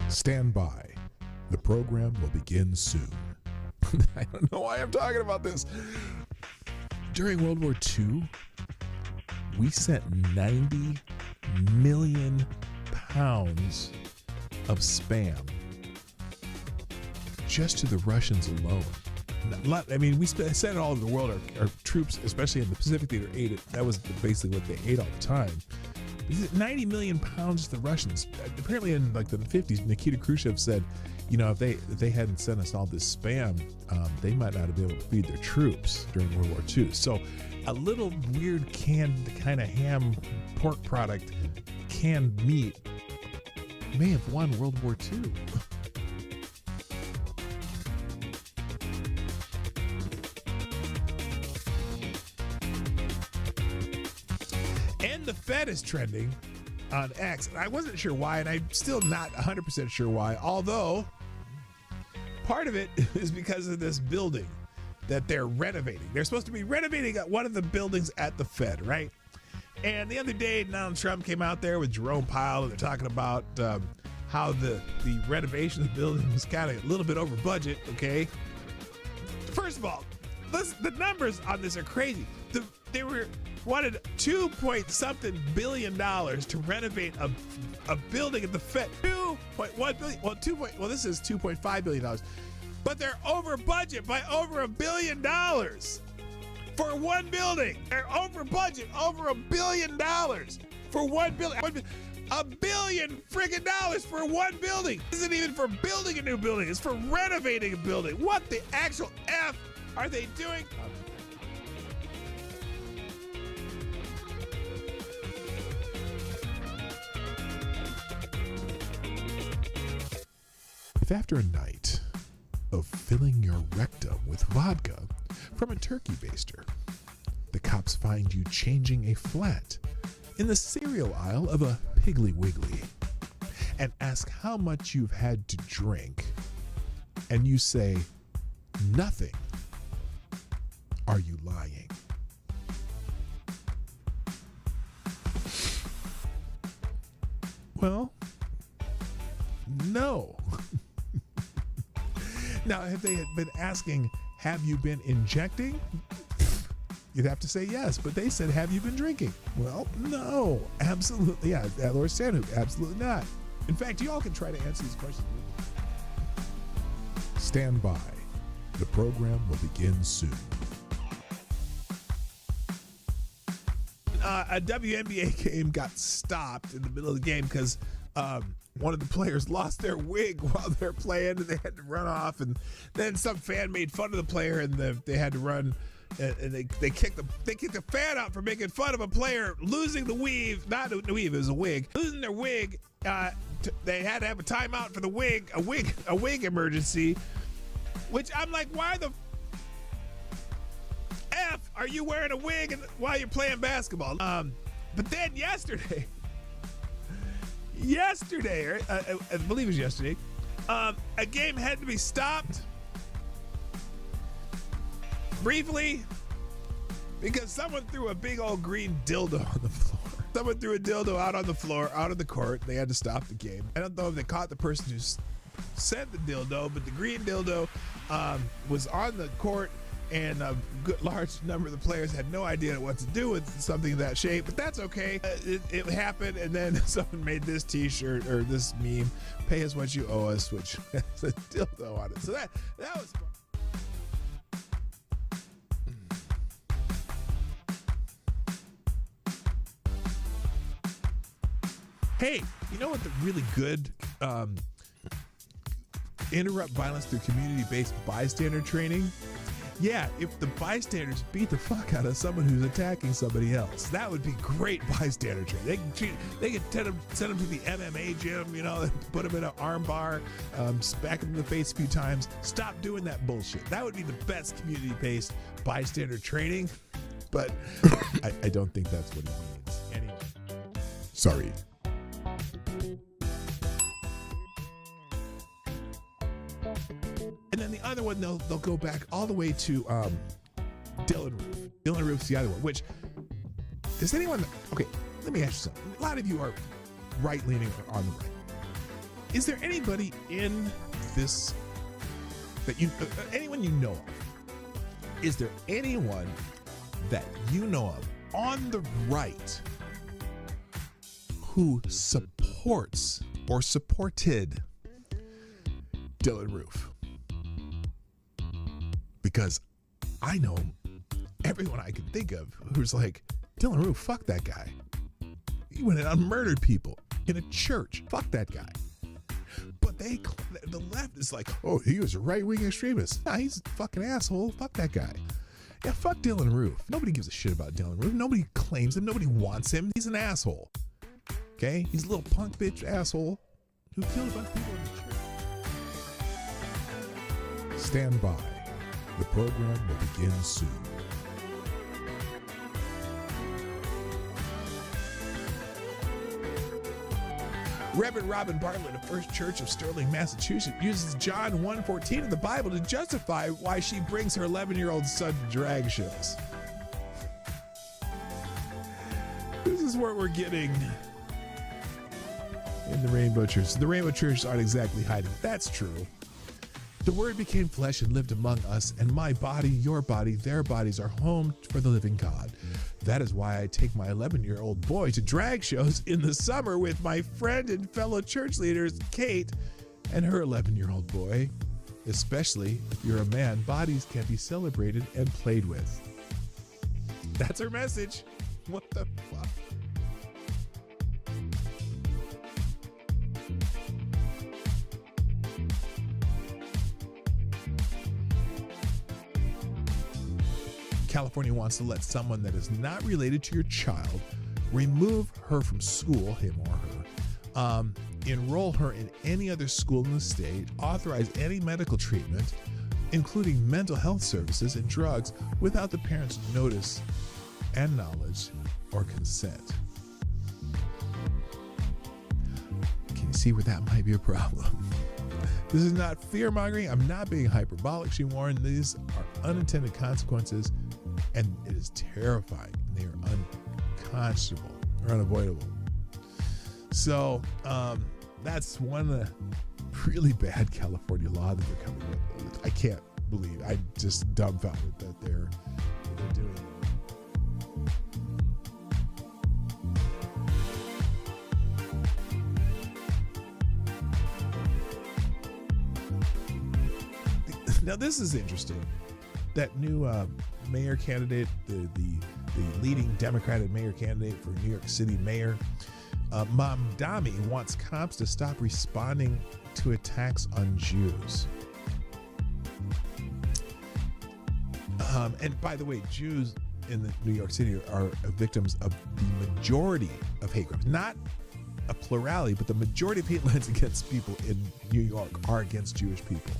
Stand by. The program will begin soon. I don't know why I'm talking about this. During World War II, we sent 90 million pounds of spam just to the Russians alone. I mean, we sent it all over the world. Our troops, especially in the Pacific Theater, ate it. That was basically what they ate all the time. 90 million pounds to the Russians. Apparently in like the 50s, Nikita Khrushchev said, you know, if they hadn't sent us all this spam, they might not have been able to feed their troops during World War II. So a little weird canned kind of ham pork product, canned meat, may have won World War II. And the Fed is trending on X. And I wasn't sure why, and I'm still not 100% sure why, although part of it is because of this building that they're renovating. They're supposed to be renovating one of the buildings at the Fed, right? And the other day, Donald Trump came out there with Jerome Powell, and they're talking about how the renovation of the building was kind of a little bit over budget, okay? First of all, the numbers on this are crazy. They wanted $2.something billion to renovate a building at the Fed. $2.1 billion. Well, this is $2.5 billion. But they're over budget by over $1 billion for one building. They're over budget over $1 billion for one building. $1 billion friggin' dollars for one building. This isn't even for building a new building. It's for renovating a building. What the actual F are they doing? If after a night of filling your rectum with vodka from a turkey baster, the cops find you changing a flat in the cereal aisle of a Piggly Wiggly and ask how much you've had to drink, and you say nothing, are you lying? Well, no. Now, if they had been asking, have you been injecting? You'd have to say yes, but they said, have you been drinking? Well, no, absolutely. Yeah, Lord Stanhope, absolutely not. In fact, you all can try to answer these questions. Stand by. The program will begin soon. A WNBA game got stopped in the middle of the game because one of the players lost their wig while they're playing, and they had to run off. And then some fan made fun of the player, and they had to run. And they kicked the fan out for making fun of a player losing the weave. Not a weave, it was a wig. Losing their wig. They had to have a timeout for the wig, a wig emergency. Which I'm like, why the F are you wearing a wig while you're playing basketball? But then yesterday, I believe it was yesterday, a game had to be stopped briefly because someone threw a big old green dildo on the floor. Someone threw a dildo out on the floor, out of the court. They had to stop the game. I don't know if they caught the person who sent the dildo, but the green dildo was on the court, and a large number of the players had no idea what to do with something of that shape, but that's okay. It happened, and then someone made this t-shirt or this meme, pay us what you owe us, which has a dildo on it. So that was fun. Hey, you know what the really good interrupt violence through community-based bystander training? Yeah, if the bystanders beat the fuck out of someone who's attacking somebody else, that would be great bystander training. They could send them to the MMA gym, you know, put them in an arm bar, smack them in the face a few times. Stop doing that bullshit. That would be the best community-based bystander training, but I don't think that's what he means. Anyway, sorry. And then the other one, they'll go back all the way to Dylan Roof. Dylan Roof's the other one, which, does anyone, okay, let me ask you something. A lot of you are right-leaning on the right. Is there anybody in this that you, anyone you know of? Is there anyone that you know of on the right who supports or supported Dylan Roof? Because I know everyone I can think of who's like, Dylan Roof, fuck that guy. He went out and murdered people in a church. Fuck that guy. But the left is like, oh, he was a right-wing extremist. Nah, he's a fucking asshole. Fuck that guy. Yeah, fuck Dylan Roof. Nobody gives a shit about Dylan Roof. Nobody claims him. Nobody wants him. He's an asshole. Okay? He's a little punk bitch asshole who killed a bunch of people in the church. Stand by. The program will begin soon. Reverend Robin Bartlett of First Church of Sterling, Massachusetts, uses John 1:14 of the Bible to justify why she brings her 11-year-old son to drag shows. This is what we're getting in the Rainbow Church. The Rainbow Church aren't exactly hiding. That's true. The Word became flesh and lived among us, and my body, your body, their bodies are home for the living God. That is why I take my 11-year-old boy to drag shows in the summer with my friend and fellow church leaders, Kate, and her 11-year-old boy. Especially if you're a man, bodies can be celebrated and played with. That's her message. What the fuck? California wants to let someone that is not related to your child remove her from school, him or her, enroll her in any other school in the state, authorize any medical treatment, including mental health services and drugs, without the parent's notice and knowledge or consent. Can you see where that might be a problem? This is not fear-mongering. I'm not being hyperbolic, she warned. These are unintended consequences, and it is terrifying. They are unconscionable or unavoidable. So that's one really bad California law that they're coming with. I can't believe. I'm just dumbfounded that they're doing it. Now this is interesting. That new mayor candidate, the leading Democratic mayor candidate for New York City mayor, Damme, wants cops to stop responding to attacks on Jews. And by the way, Jews in New York City are victims of the majority of hate crimes. Not a plurality, but the majority of hate crimes against people in New York are against Jewish people.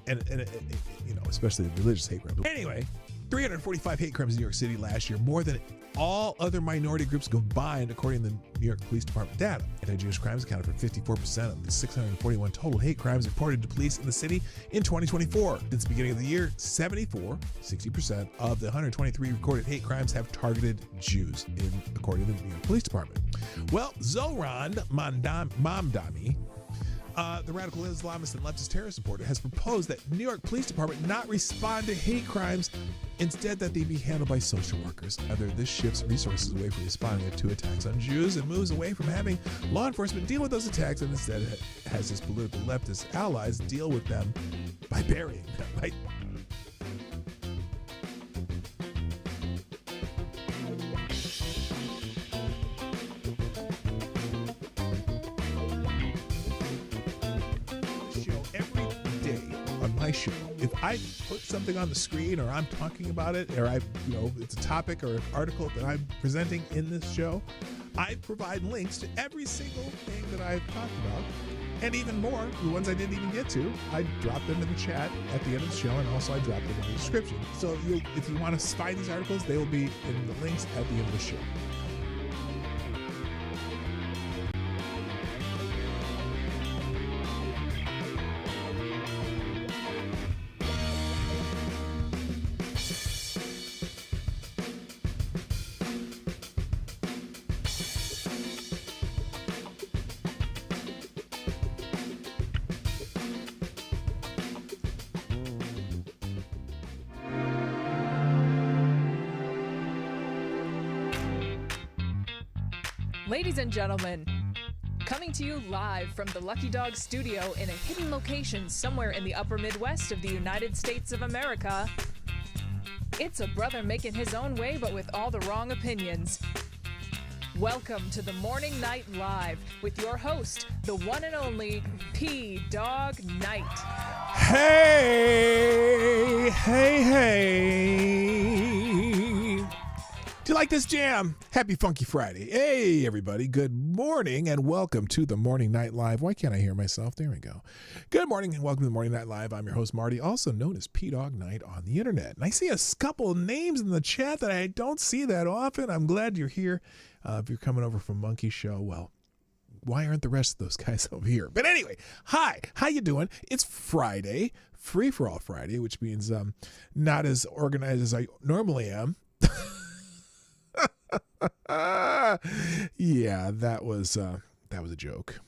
And you know, especially the religious hate crimes. Anyway, 345 hate crimes in New York City last year, more than all other minority groups combined, according to the New York Police Department data. Anti-Jewish crimes accounted for 54% of the 641 total hate crimes reported to police in the city in 2024. Since the beginning of the year, 60% of the 123 recorded hate crimes have targeted Jews, according to the New York Police Department. Well, Zohran Mamdani, the radical Islamist and leftist terrorist supporter, has proposed that New York Police Department not respond to hate crimes, instead that they be handled by social workers. Either this shifts resources away from responding to attacks on Jews and moves away from having law enforcement deal with those attacks, and instead has his political leftist allies deal with them by burying them. Right? Show. If I put something on the screen, or I'm talking about it, or it's a topic or an article that I'm presenting in this show, I provide links to every single thing that I've talked about, and even more, the ones I didn't even get to, I drop them in the chat at the end of the show, and also I drop them in the description. So if you want to find these articles, they will be in the links at the end of the show. Ladies and gentlemen, coming to you live from the Lucky Dog studio in a hidden location somewhere in the upper Midwest of the United States of America, it's a brother making his own way but with all the wrong opinions. Welcome to the Morning Night Live with your host, the one and only Dawg Knight. Hey, hey, hey. Do you like this jam? Happy Funky Friday. Hey, everybody. Good morning and welcome to the Morning Night Live. Why can't I hear myself? There we go. Good morning and welcome to the Morning Night Live. I'm your host, Marty, also known as PDawgKnight on the internet. And I see a couple of names in the chat that I don't see that often. I'm glad you're here. If you're coming over from Monkey Show, well, why aren't the rest of those guys over here? But anyway, hi, how you doing? It's Friday, Free for All Friday, which means not as organized as I normally am. Yeah, that was a joke.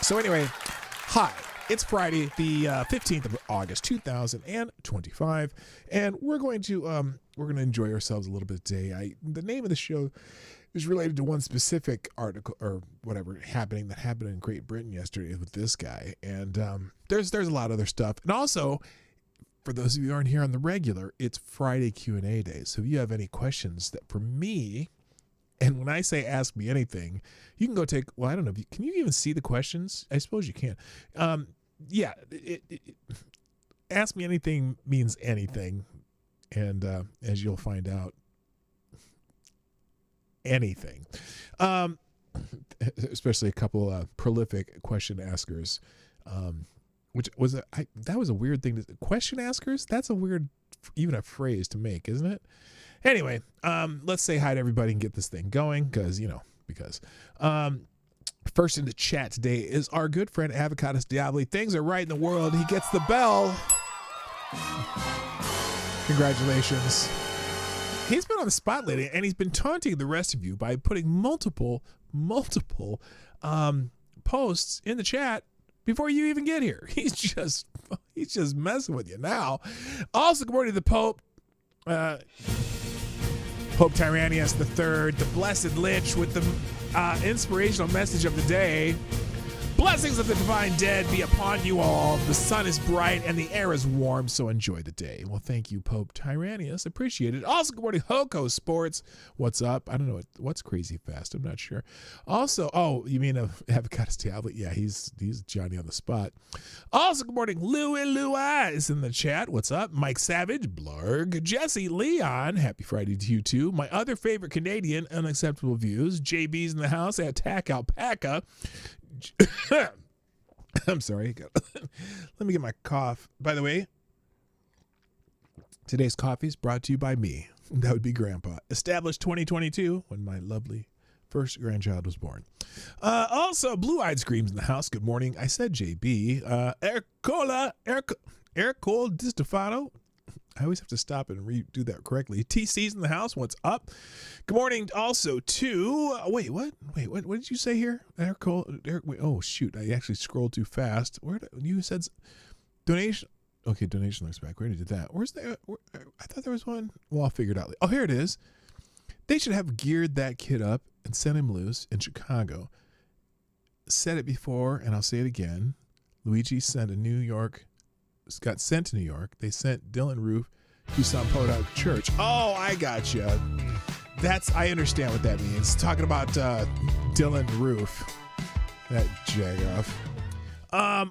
So anyway, hi. It's Friday, the 15th of August, 2025, and we're going to enjoy ourselves a little bit today. The name of the show is related to one specific article or whatever that happened in Great Britain yesterday with this guy, and there's a lot of other stuff. And also, for those of you who aren't here on the regular, it's Friday Q&A day. So if you have any questions that for me, and when I say ask me anything, you can go take. Well, I don't know. Can you even see the questions? I suppose you can. Yeah, ask me anything means anything, and as you'll find out, anything. Especially a couple prolific question askers, which was that was a weird thing. Question askers? That's a weird, even a phrase to make, isn't it? Anyway, let's say hi to everybody and get this thing going, because. First in the chat today is our good friend Avocados Diablo. Things are right in the world. He gets the bell. Congratulations. He's been on the spot lately, and he's been taunting the rest of you by putting multiple posts in the chat before you even get here. He's just messing with you now. Also, good morning to the Pope. Pope Tyrannius III, the Blessed Lich, with the inspirational message of the day. Blessings of the divine dead be upon you all. The sun is bright and the air is warm, so enjoy the day. Well, thank you, Pope Tyrannius. Appreciate it. Also, good morning, Hoko Sports. What's up? I don't know what's Crazy Fast. I'm not sure. Also, oh, you mean Avocados Diablo? Yeah, he's Johnny on the spot. Also, good morning, Louis is in the chat. What's up? Mike Savage, Blarg, Jesse, Leon. Happy Friday to you too. My other favorite Canadian, Unacceptable Views. JB's in the house. Attack Alpaca. I'm sorry. Let me get my cough. By the way, today's coffee is brought to you by me. That would be Grandpa. Established 2022 when my lovely first grandchild was born. Also, Blue Eyed Screams in the house. Good morning. I said JB. Ercole Di Stefano. I always have to stop and redo that correctly. TC's in the house. What's up? Good morning also to... Wait, what did you say here? Oh, shoot. I actually scrolled too fast. You said donation... Okay, donation looks back. We already did that. Where's the... I thought there was one. Well, I'll figure it out. Oh, here it is. They should have geared that kid up and sent him loose in Chicago. Said it before, and I'll say it again. Luigi got sent to New York. They sent Dylan Roof to some podunk church. Oh, I gotcha. I understand what that means. Talking about Dylan Roof. That jagoff.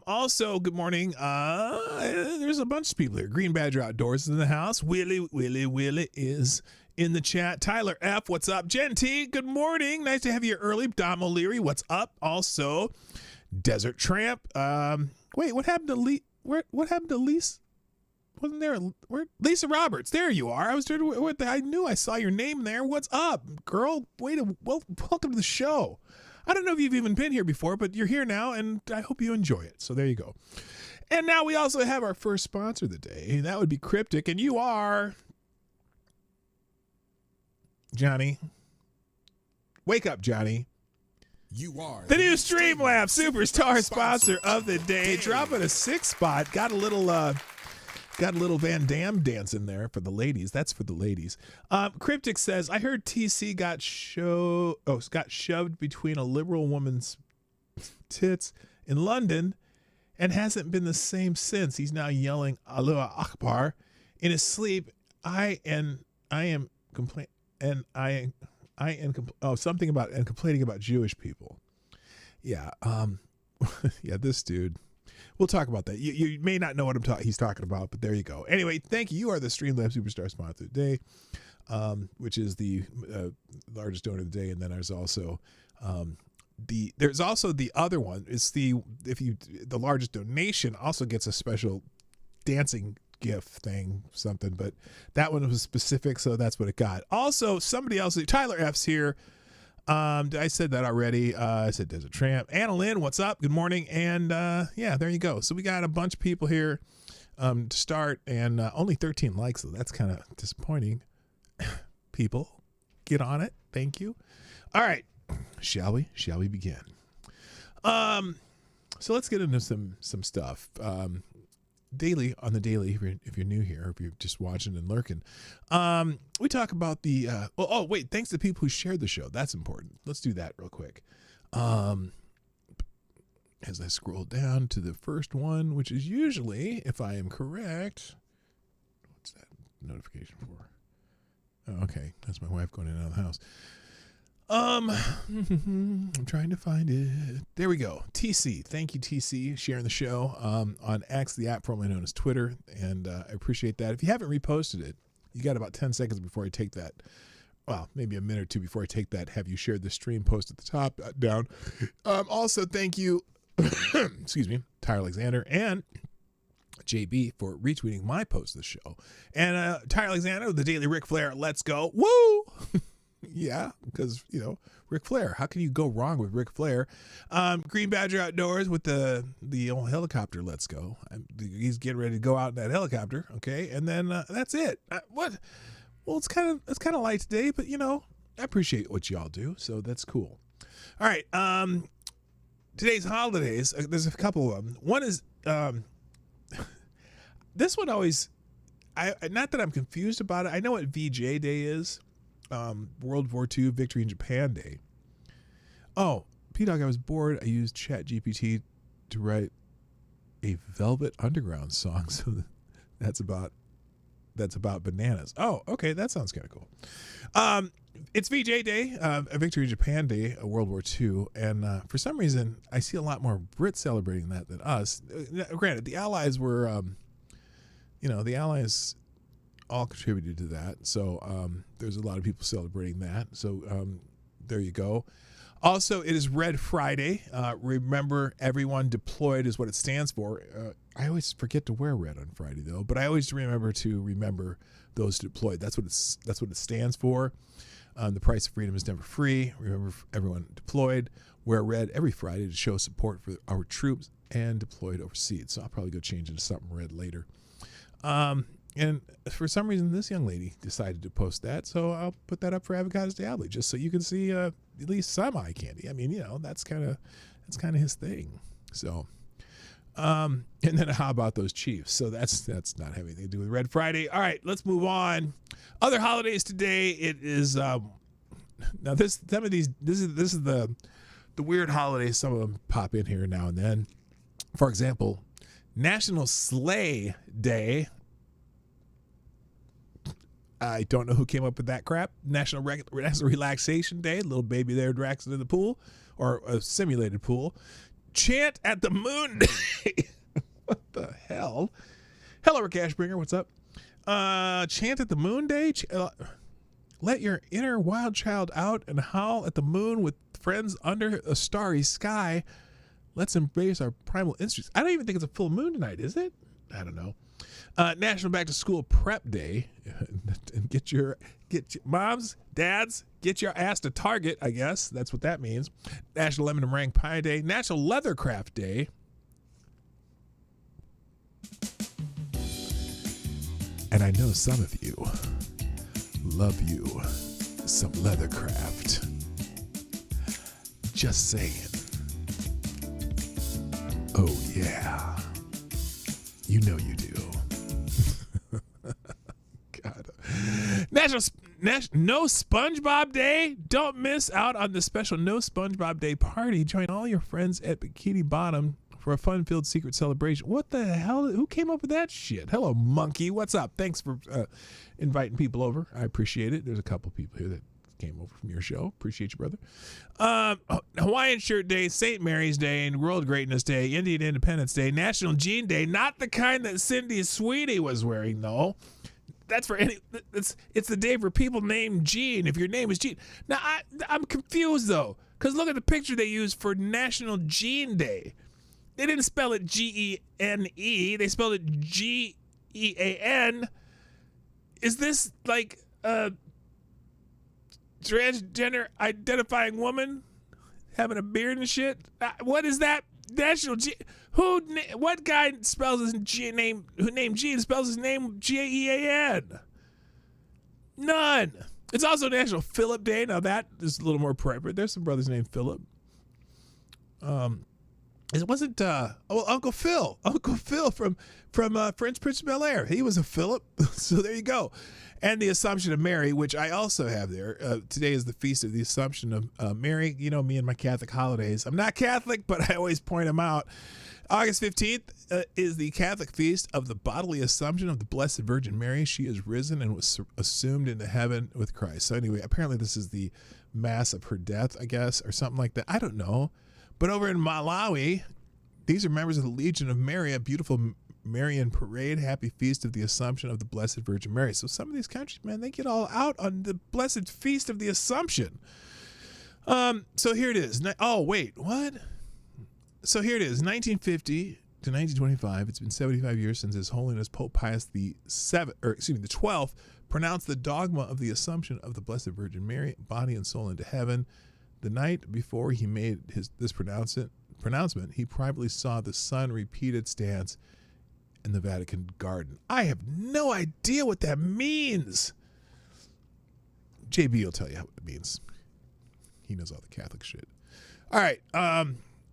Also, good morning. There's a bunch of people here. Green Badger Outdoors is in the house. Willie is in the chat. Tyler F, what's up? Jen T, good morning. Nice to have you early. Dom O'Leary, what's up? Also, Desert Tramp. Wait, what happened to What happened to Lisa? Wasn't there Lisa Roberts? There you are. I knew I saw your name there. What's up, girl? Welcome to the show. I don't know if you've even been here before, but you're here now, and I hope you enjoy it. So there you go. And now we also have our first sponsor of the day, and that would be Cryptic, and you are Johnny. Wake up, Johnny. You are the new Streamlabs Superstar sponsor of the day. Dropping a 6 spot. Got a little Got a little Van Damme dance in there for the ladies. That's for the ladies. Cryptic says, I heard TC got shoved between a liberal woman's tits in London and hasn't been the same since. He's now yelling Allah Akbar in his sleep. Something about complaining about Jewish people. Yeah. Yeah, this dude. We'll talk about that. You may not know what he's talking about, but there you go. Anyway, thank you. You are the Streamlabs Superstar sponsor of the day, which is the largest donor of the day. And then there's also the other one. It's the largest donation also gets a special dancing gift thing, something, but that one was specific, so that's what it got. Also, somebody else, Tyler F's here. I said that already. I said Desert Tramp. Anna Lynn, what's up? Good morning. And yeah, there you go. So we got a bunch of people here to start, and only 13 likes, so that's kind of disappointing. People, get on it. Thank you. All right, shall we begin? So let's get into some stuff. Daily on the daily, if you're new here, or if you're just watching and lurking, we talk about the thanks to people who shared the show. That's important. Let's do that real quick. As I scroll down to the first one, which is usually, if I am correct, what's that notification for? Oh, okay, that's my wife going in and out of the house. I'm trying to find it. There we go. TC. Thank you, TC, sharing the show on X, the app formerly known as Twitter. And I appreciate that. If you haven't reposted it, you got about 10 seconds before I take that. Well, maybe a minute or two before I take that. Have you shared the stream? Post at the top, down. Also, thank you, excuse me, Tyler Alexander and JB for retweeting my post of the show. And Tyler Alexander, the Daily Ric Flair, let's go. Woo! Yeah, because, Ric Flair. How can you go wrong with Ric Flair? Green Badger Outdoors with the old helicopter. Let's go. He's getting ready to go out in that helicopter. Okay, and then that's it. What? Well, it's kind of light today, but I appreciate what y'all do, so that's cool. All right. Today's holidays. There's a couple of them. One is this one always. Not that I'm confused about it. I know what VJ Day is. World War II Victory in Japan Day. Oh, PDawg, I was bored. I used ChatGPT to write a Velvet Underground song. So that's about bananas. Oh, okay, that sounds kind of cool. It's VJ Day, a Victory in Japan Day, a World War II, and for some reason I see a lot more Brits celebrating that than us. Granted, the Allies were, the Allies all contributed to that. So there's a lot of people celebrating that. So there you go. Also, it is Red Friday. Remember, everyone deployed is what it stands for. I always forget to wear red on Friday, though, but I always remember those deployed. That's what it stands for. The price of freedom is never free. Remember, everyone deployed. Wear red every Friday to show support for our troops and deployed overseas. So I'll probably go change into something red later. And for some reason, this young lady decided to post that, so I'll put that up for Avocados Diablo, just so you can see at least some eye candy. I mean, that's kind of his thing. So, and then how about those Chiefs? So that's not having anything to do with Red Friday. All right, let's move on. Other holidays today. It is now this is the weird holidays. Some of them pop in here now and then. For example, National Sleigh Day. I don't know who came up with that crap. National Relaxation Day. Little baby there relaxing in the pool or a simulated pool. Chant at the Moon Day. What the hell? Hello, Rick Ashbringer. What's up? Chant at the Moon Day. Let your inner wild child out and howl at the moon with friends under a starry sky. Let's embrace our primal instincts. I don't even think it's a full moon tonight, is it? I don't know. National Back to School Prep Day. And get your moms, dads, get your ass to Target, I guess. That's what that means. National Lemon and Meringue Pie Day. National Leathercraft Day. And I know some of you love you some leathercraft. Just saying. Oh, yeah. You know you do. No SpongeBob Day. Don't miss out on the special No SpongeBob Day party. Join all your friends at Bikini Bottom for a fun-filled secret celebration. What the hell? Who came up with that shit? Hello, monkey. What's up? Thanks for inviting people over. I appreciate it. There's a couple people here that came over from your show. Appreciate you, brother. Hawaiian Shirt Day, St. Mary's Day, and World Greatness Day, Indian Independence Day, National Jean Day. Not the kind that Cindy Sweetie was wearing, though. That's for any. It's the day for people named Gene. If your name is Gene. Now I'm confused though, because look at the picture they used for National Gene Day. They didn't spell it G-E-N-E. They spelled it G-E-A-N. Is this like a transgender identifying woman having a beard and shit? What is that? National G. What guy spells his name? Who named Gene spells his name G-E-A-N? None. It's also National Philip Day. Now that is a little more appropriate. There's some brothers named Philip. It wasn't Uncle Phil. Uncle Phil from French Prince of Bel-Air. He was a Philip. So there you go. And the Assumption of Mary, which I also have there. Today is the feast of the Assumption of Mary. You know me and my Catholic holidays. I'm not Catholic, but I always point them out. August 15th is the Catholic feast of the bodily Assumption of the Blessed Virgin Mary. She is risen and was assumed into heaven with Christ. So anyway, apparently this is the mass of her death, I guess, or something like that. I don't know. But over in Malawi, these are members of the Legion of Mary, a beautiful Marian parade. Happy feast of the Assumption of the Blessed Virgin Mary. So some of these countries, man, they get all out on the blessed feast of the Assumption. So here it is. Oh, wait, what? So here it is, 1950 to 1925. It's been 75 years since His Holiness Pope Pius the 12th pronounced the dogma of the Assumption of the Blessed Virgin Mary, body and soul, into heaven. The night before he made this pronouncement, he privately saw the sun repeated stance in the Vatican garden. I have no idea what that means. JB will tell you what it means. He knows all the Catholic shit. All right.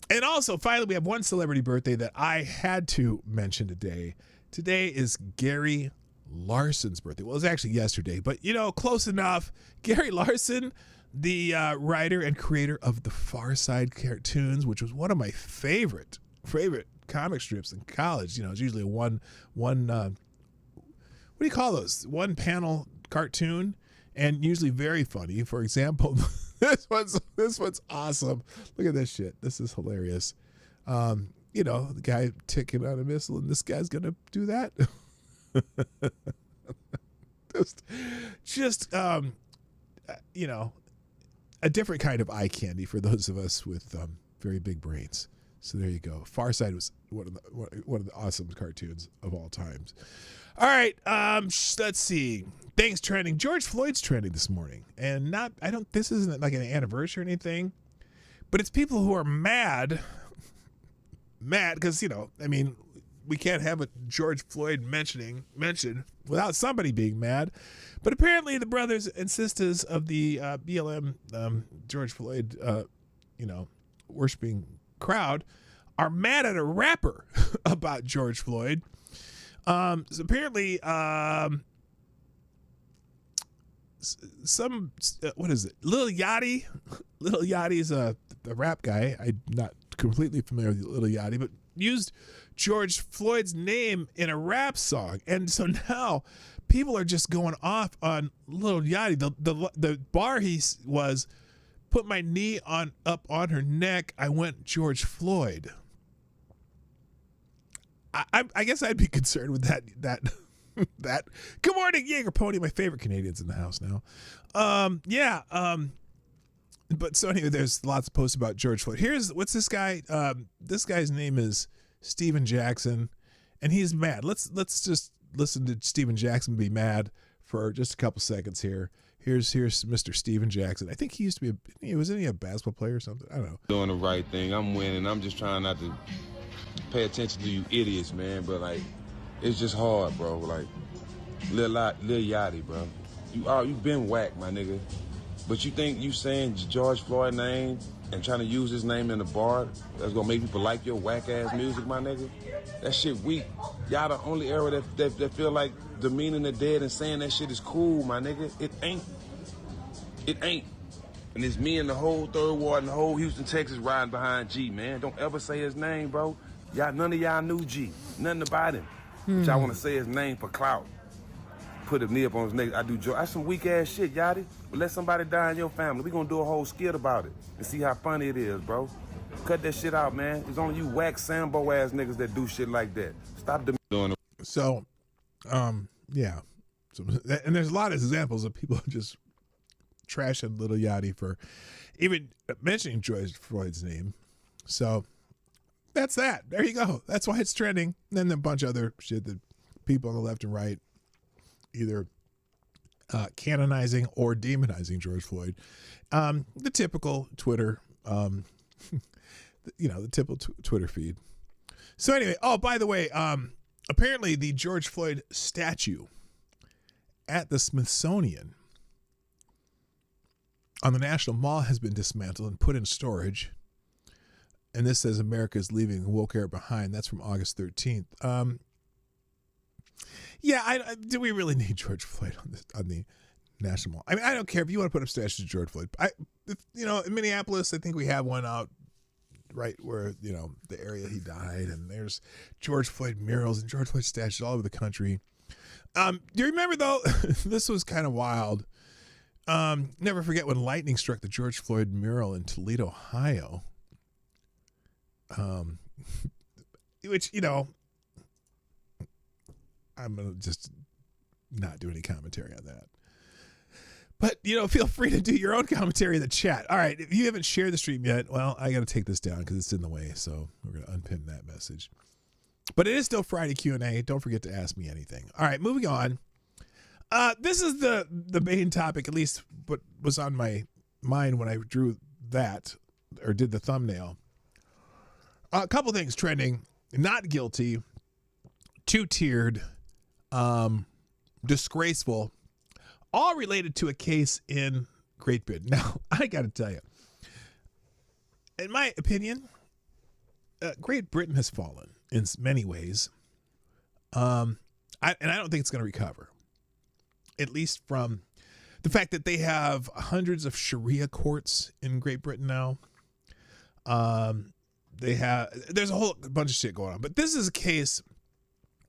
And also, finally, we have one celebrity birthday that I had to mention today. Today is Gary Larson's birthday. Well, it was actually yesterday, but, close enough. Gary Larson, the writer and creator of the Far Side cartoons, which was one of my favorite comic strips in college. It's usually a one what do you call those? One panel cartoon, and usually very funny. For example, this one's awesome. Look at this shit. This is hilarious. The guy ticking on a missile, and this guy's gonna do that. just a different kind of eye candy for those of us with very big brains. So there you go. Far Side was one of the awesome cartoons of all times. All right, let's see. Things trending. George Floyd's trending this morning, and this isn't like an anniversary or anything, but it's people who are mad because we can't have a George Floyd mentioned without somebody being mad. But apparently the brothers and sisters of the BLM George Floyd worshiping crowd are mad at a rapper about George Floyd. So apparently what is it? Lil Yachty is a rap guy. I'm not completely familiar with Lil Yachty, but used George Floyd's name in a rap song. And so now people are just going off on Lil Yachty. The bar was, put my knee up on her neck. I went George Floyd. I guess I'd be concerned with that. Good morning, Jaeger Pony. My favorite Canadians in the house now. But so anyway, there's lots of posts about George Floyd. What's this guy? This guy's name is Steven Jackson, and he's mad. Let's just listen to Steven Jackson be mad for just a couple seconds here. Here's Mr. Steven Jackson. I think he used to be wasn't he a basketball player or something? I don't know. Doing the right thing. I'm winning. I'm just trying not to pay attention to you idiots, man. But it's just hard, bro. Lil Yachty, bro. You've been whacked, my nigga. But you think you saying George Floyd's name and trying to use his name in a bar that's gonna make people like your whack ass music, my nigga. That shit weak. Y'all the only era that feel like demeaning the dead and saying that shit is cool, my nigga. It ain't. It ain't. And it's me and the whole Third Ward and the whole Houston, Texas riding behind G, man. Don't ever say his name, bro. Y'all, none of y'all knew G. Nothing about him. But y'all want to say his name for clout. Put a knee up on his neck. I do joke. That's some weak ass shit, Yachty. But let somebody die in your family. We gonna do a whole skit about it and see how funny it is, bro. Cut that shit out, man. It's only you whack Sambo ass niggas that do shit like that. Stop doing it. So, yeah. So, and there's a lot of examples of people just trashing Little Yachty for even mentioning George Floyd's name. So that's that. There you go. That's why it's trending. And then a bunch of other shit that people on the left and right either canonizing or demonizing George Floyd. The typical Twitter, the typical Twitter feed. So anyway, oh, by the way, apparently the George Floyd statue at the Smithsonian on the National Mall has been dismantled and put in storage. And this says America is leaving woke era behind. That's from August 13th. Do we really need George Floyd on the National Mall? I mean, I don't care if you want to put up statues of George Floyd. In Minneapolis, I think we have one out right where, the area he died. And there's George Floyd murals and George Floyd statues all over the country. Do you remember, though, this was kind of wild. Never forget when lightning struck the George Floyd mural in Toledo, Ohio. Which, I'm going to just not do any commentary on that. But, feel free to do your own commentary in the chat. All right, if you haven't shared the stream yet, well, I got to take this down because it's in the way. So we're going to unpin that message. But it is still Friday Q&A. Don't forget to ask me anything. All right, moving on. This is the main topic, at least what was on my mind when I drew that or did the thumbnail. A couple things trending. Not guilty, two-tiered, disgraceful, all related to a case in Great Britain. Now, I got to tell you, in my opinion, Great Britain has fallen in many ways. I don't think it's going to recover. At least from the fact that they have hundreds of Sharia courts in Great Britain now. There's a whole bunch of shit going on. But this is a case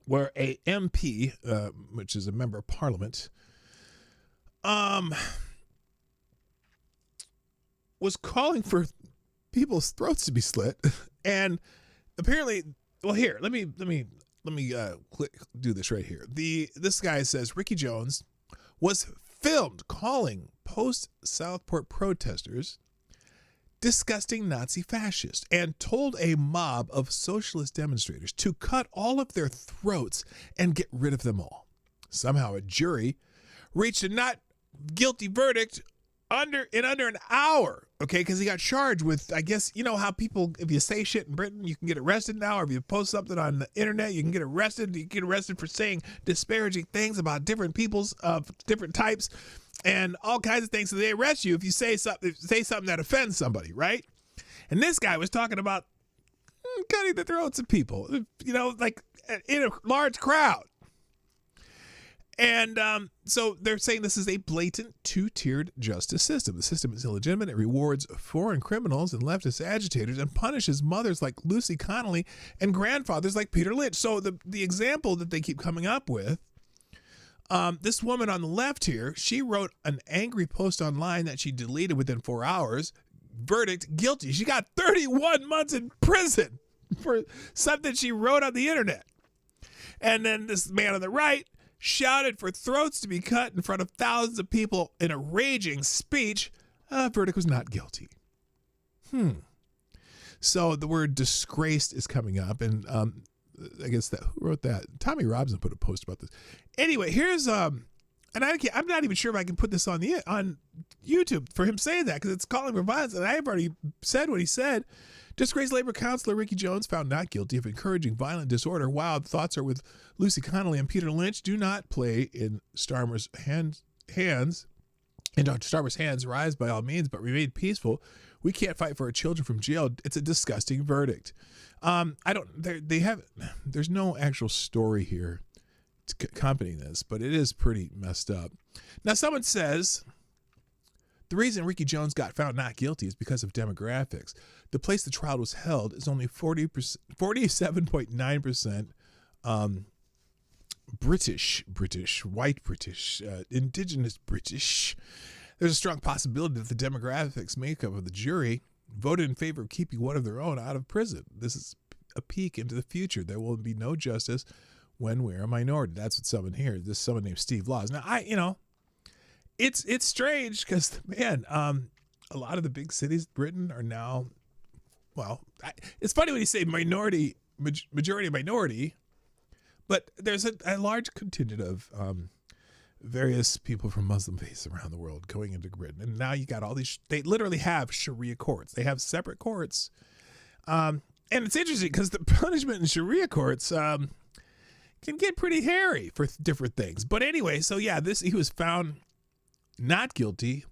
where a MP, which is a member of parliament, was calling for people's throats to be slit. And apparently, well, here, let me do this right here. This guy says Ricky Jones was filmed calling post-Southport protesters disgusting Nazi fascists and told a mob of socialist demonstrators to cut all of their throats and get rid of them all. Somehow a jury reached a not guilty verdict under an hour, okay? Because he got charged with, I guess, how people, if you say shit in Britain, you can get arrested now, or if you post something on the internet, you can get arrested. You get arrested for saying disparaging things about different peoples of different types and all kinds of things. So they arrest you if you say something that offends somebody, right? And this guy was talking about cutting the throats of people, like in a large crowd. And so they're saying this is a blatant two-tiered justice system. The system is illegitimate. It rewards foreign criminals and leftist agitators and punishes mothers like Lucy Connolly and grandfathers like Peter Lynch. So the example that they keep coming up with, this woman on the left here, she wrote an angry post online that she deleted within 4 hours. Verdict, guilty. She got 31 months in prison for something she wrote on the internet. And then this man on the right shouted for throats to be cut in front of thousands of people in a raging speech. Verdict was not guilty. So the word disgraced is coming up, and I guess who wrote that? Tommy Robinson put a post about this. Anyway, here's and I'm not even sure if I can put this on YouTube for him saying that, because it's calling for violence, and I've already said what he said. Disgraced Labor Councilor Ricky Jones found not guilty of encouraging violent disorder. Wild thoughts are with Lucy Connolly and Peter Lynch. Do not play in Starmer's hands. In Dr. Starmer's hands, rise by all means, but remain peaceful. We can't fight for our children from jail. It's a disgusting verdict. There's no actual story here accompanying this, but it is pretty messed up. Now, someone says the reason Ricky Jones got found not guilty is because of demographics. The place the trial was held is only 47.9% British, white British, indigenous British. There's a strong possibility that the demographics makeup of the jury voted in favor of keeping one of their own out of prison. This is a peek into the future. There will be no justice when we're a minority. That's what someone here, this someone named Steve Laws. Now, it's strange because, man, a lot of the big cities in Britain are now, it's funny when you say majority minority, but there's a large contingent of various people from Muslim faiths around the world going into Britain. And now you got all these, they literally have Sharia courts. They have separate courts. And it's interesting because the punishment in Sharia courts can get pretty hairy for different things. But anyway, so yeah, he was found not guilty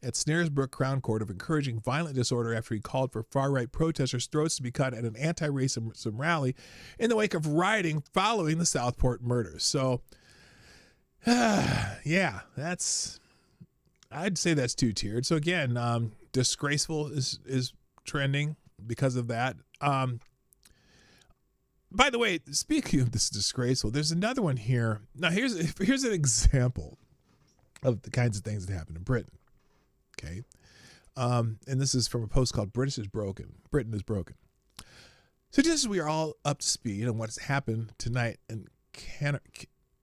at Snaresbrook Crown Court of encouraging violent disorder after he called for far-right protesters' throats to be cut at an anti-racism rally in the wake of rioting following the Southport murders. So, yeah, I'd say that's two-tiered. So again, disgraceful is trending because of that. By the way, speaking of this disgraceful, there's another one here. Now, here's an example of the kinds of things that happen in Britain. Okay. And this is from a post called Britain is Broken. So just as we are all up to speed on what's happened tonight in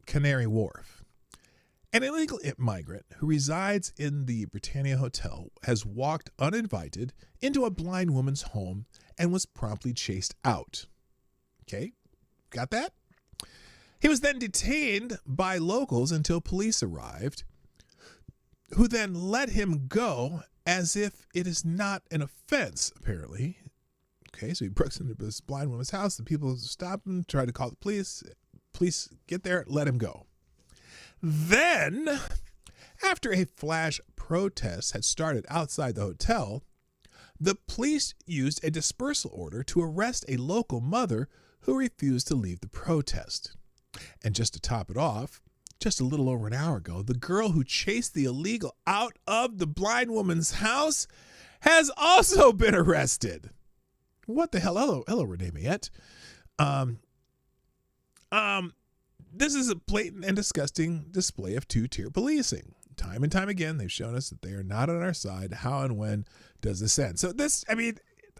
Canary Wharf, an illegal migrant who resides in the Britannia Hotel has walked uninvited into a blind woman's home and was promptly chased out. Okay, got that? He was then detained by locals until police arrived, who then let him go as if it is not an offense, apparently. Okay, so he breaks into this blind woman's house. The people stop him, try to call the police. Police get there, let him go. Then, after a flash protest had started outside the hotel, the police used a dispersal order to arrest a local mother who refused to leave the protest. And just to top it off, just a little over an hour ago, the girl who chased the illegal out of the blind woman's house has also been arrested. What the hell? Hello, Renee Mayette. This is a blatant and disgusting display of two-tier policing. Time and time again, they've shown us that they are not on our side. How and when does this end? So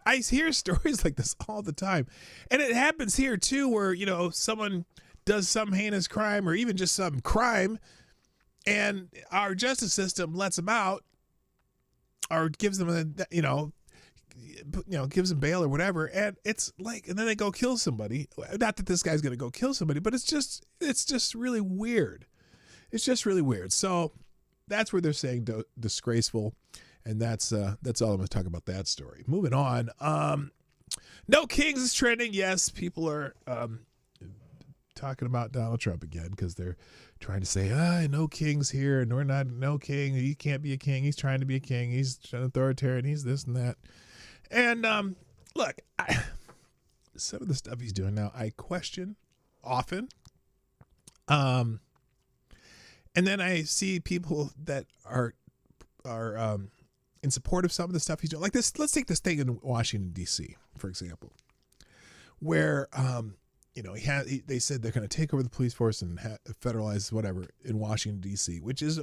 I hear stories like this all the time. And it happens here too, where, someone does some heinous crime or even just some crime, and our justice system lets them out or gives them gives them bail or whatever. And it's like, and then they go kill somebody. Not that this guy's going to go kill somebody, but it's just really weird. It's just really weird. So that's where they're saying disgraceful. And that's all I'm going to talk about that story. Moving on. No Kings is trending. Yes, people are talking about Donald Trump again because they're trying to say, no kings here, and we're not no king. He can't be a king. He's trying to be a king. He's an authoritarian. He's this and that. And look, some of the stuff he's doing now, I question often. And then I see people that are in support of some of the stuff he's doing. Like this, let's take this thing in Washington, D.C., for example, where, they said they're going to take over the police force and federalize whatever in Washington, D.C., which is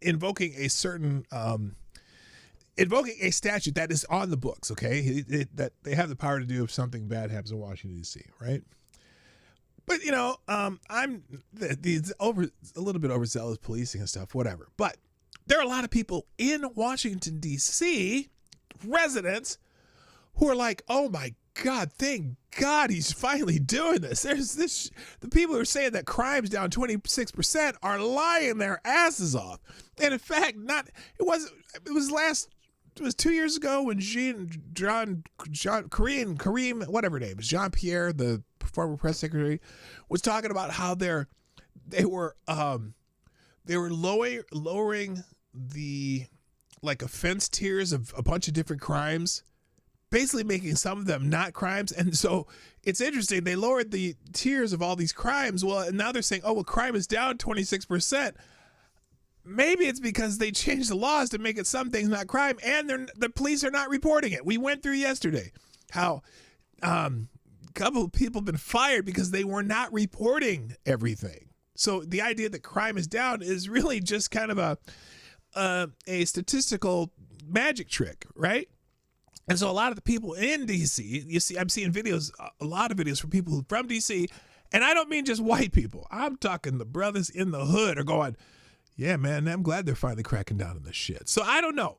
invoking a certain, invoking a statute that is on the books, okay? That they have the power to do if something bad happens in Washington, D.C., right? But, I'm a little bit overzealous policing and stuff, whatever. But there are a lot of people in Washington, D.C., residents, who are like, oh my God, thank God he's finally doing this. The people who are saying that crime's down 26% are lying their asses off. And in fact, it was 2 years ago when Kareem, whatever her name is, Jean-Pierre, the former press secretary, was talking about how they were lowering the like offense tiers of a bunch of different crimes, basically making some of them not crimes. And so it's interesting. They lowered the tiers of all these crimes. Well, and now they're saying, oh, well, crime is down 26%. Maybe it's because they changed the laws to make it some things not crime, and the police are not reporting it. We went through yesterday how a couple of people have been fired because they were not reporting everything. So the idea that crime is down is really just kind of a statistical magic trick, right? And so a lot of the people in DC, I'm seeing videos, a lot of videos from people from DC, and I don't mean just white people. I'm talking the brothers in the hood are going, yeah, man, I'm glad they're finally cracking down on this shit. So I don't know.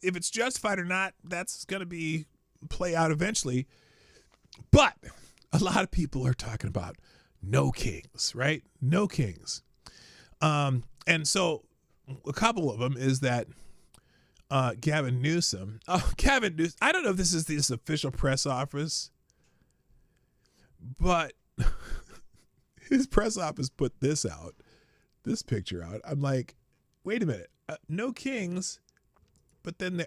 If it's justified or not, that's going to play out eventually. But a lot of people are talking about no kings, right? No kings. And so a couple of them is that Gavin Newsom. Oh, Gavin Newsom. I don't know if this is his official press office, but his press office put this picture out. I'm like, wait a minute, no kings. But then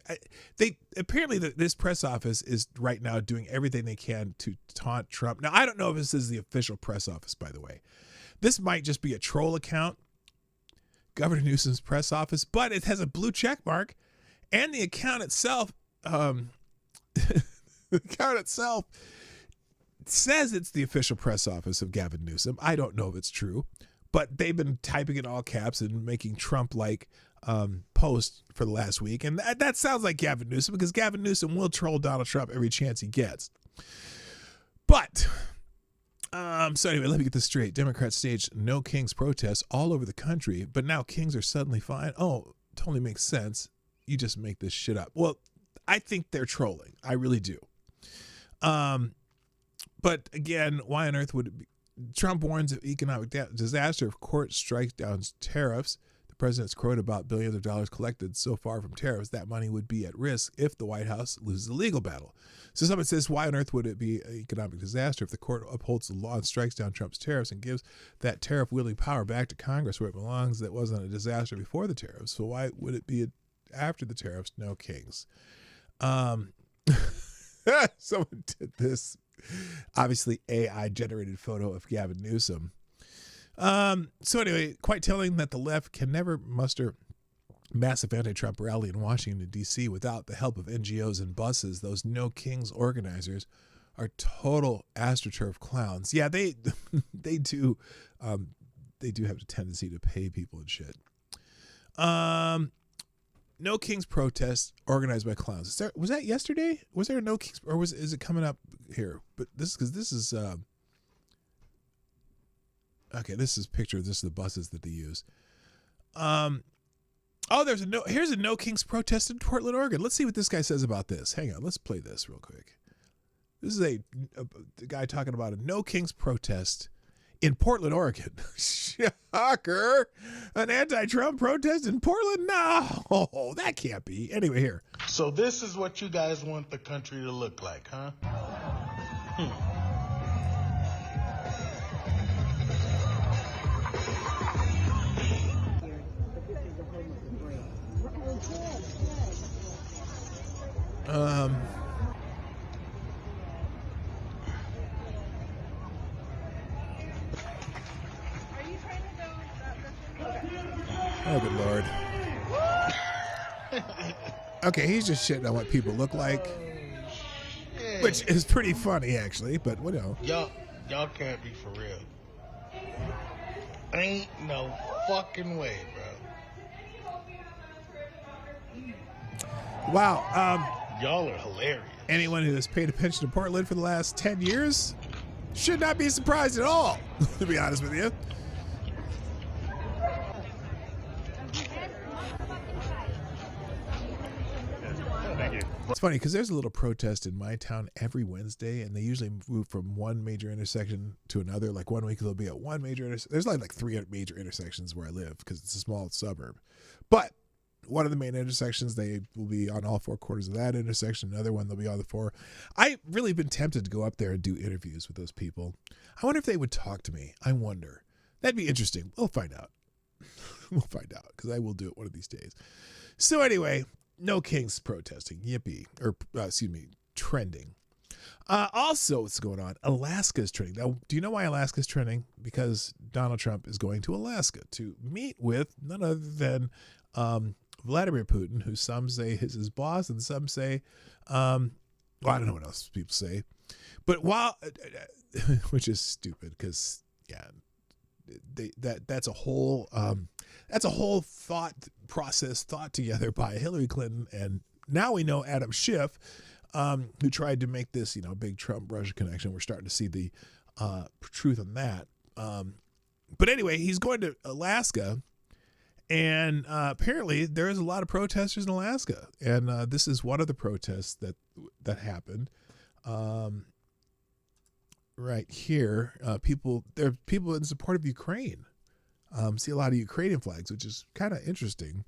they apparently this press office is right now doing everything they can to taunt Trump. Now, I don't know if this is the official press office, by the way. This might just be a troll account, Governor Newsom's press office, but it has a blue check mark, and the account itself, says it's the official press office of Gavin Newsom. I don't know if it's true, but they've been typing in all caps and making Trump-like posts for the last week. And that sounds like Gavin Newsom, because Gavin Newsom will troll Donald Trump every chance he gets. But, so anyway, let me get this straight. Democrats staged no kings protests all over the country, but now kings are suddenly fine. Oh, totally makes sense. You just make this shit up. Well, I think they're trolling. I really do. But again, why on earth would it be? Trump warns of economic disaster if court strikes down tariffs. The president's quote about billions of dollars collected so far from tariffs. That money would be at risk if the White House loses the legal battle. So someone says, why on earth would it be an economic disaster if the court upholds the law and strikes down Trump's tariffs and gives that tariff-wielding power back to Congress where it belongs? That wasn't a disaster before the tariffs. So why would it be after the tariffs? No kings. Someone did this. Obviously AI generated photo of Gavin Newsom. So anyway, quite telling that the left can never muster massive anti-Trump rally in Washington, D.C. without the help of NGOs and buses. Those No Kings organizers are total astroturf clowns. Yeah, they do have a tendency to pay people and shit. No Kings protest organized by clowns. Was that yesterday? Was there a No Kings, or is it coming up here? But this is okay. This is picture. This is the buses that they use. Here's a No Kings protest in Portland, Oregon. Let's see what this guy says about this. Hang on, let's play this real quick. This is a guy talking about a No Kings protest in Portland, Oregon. Shocker. An anti-Trump protest in Portland? No, that can't be. Anyway, here. So this is what you guys want the country to look like, huh? Oh, good Lord. Okay, he's just shitting on what people look like, which is pretty funny, actually, but what else? Y'all can't be for real. Ain't no fucking way, bro. Wow. Y'all are hilarious. Anyone who has paid attention to Portland for the last 10 years should not be surprised at all, to be honest with you. It's funny because there's a little protest in my town every Wednesday, and they usually move from one major intersection to another. Like one week they'll be at one major intersection. There's like 3 major intersections where I live because it's a small suburb. But one of the main intersections, they will be on all 4 quarters of that intersection. Another one, they'll be on the 4. I've really been tempted to go up there and do interviews with those people. I wonder if they would talk to me. I wonder. That'd be interesting. We'll find out. We'll find out because I will do it one of these days. So anyway, no kings protesting. Yippee. Or, excuse me, trending. Also, what's going on? Alaska is trending. Now, do you know why Alaska is trending? Because Donald Trump is going to Alaska to meet with none other than Vladimir Putin, who some say is his boss and some say, well, I don't know what else people say. But while, which is stupid because, yeah, that's a whole thought process thought together by Hillary Clinton, and now we know Adam Schiff, who tried to make this big Trump-Russia connection. We're starting to see the truth on that. But anyway, he's going to Alaska, and apparently there is a lot of protesters in Alaska, and this is one of the protests that happened. Right here, there are people in support of Ukraine. See a lot of Ukrainian flags, which is kind of interesting.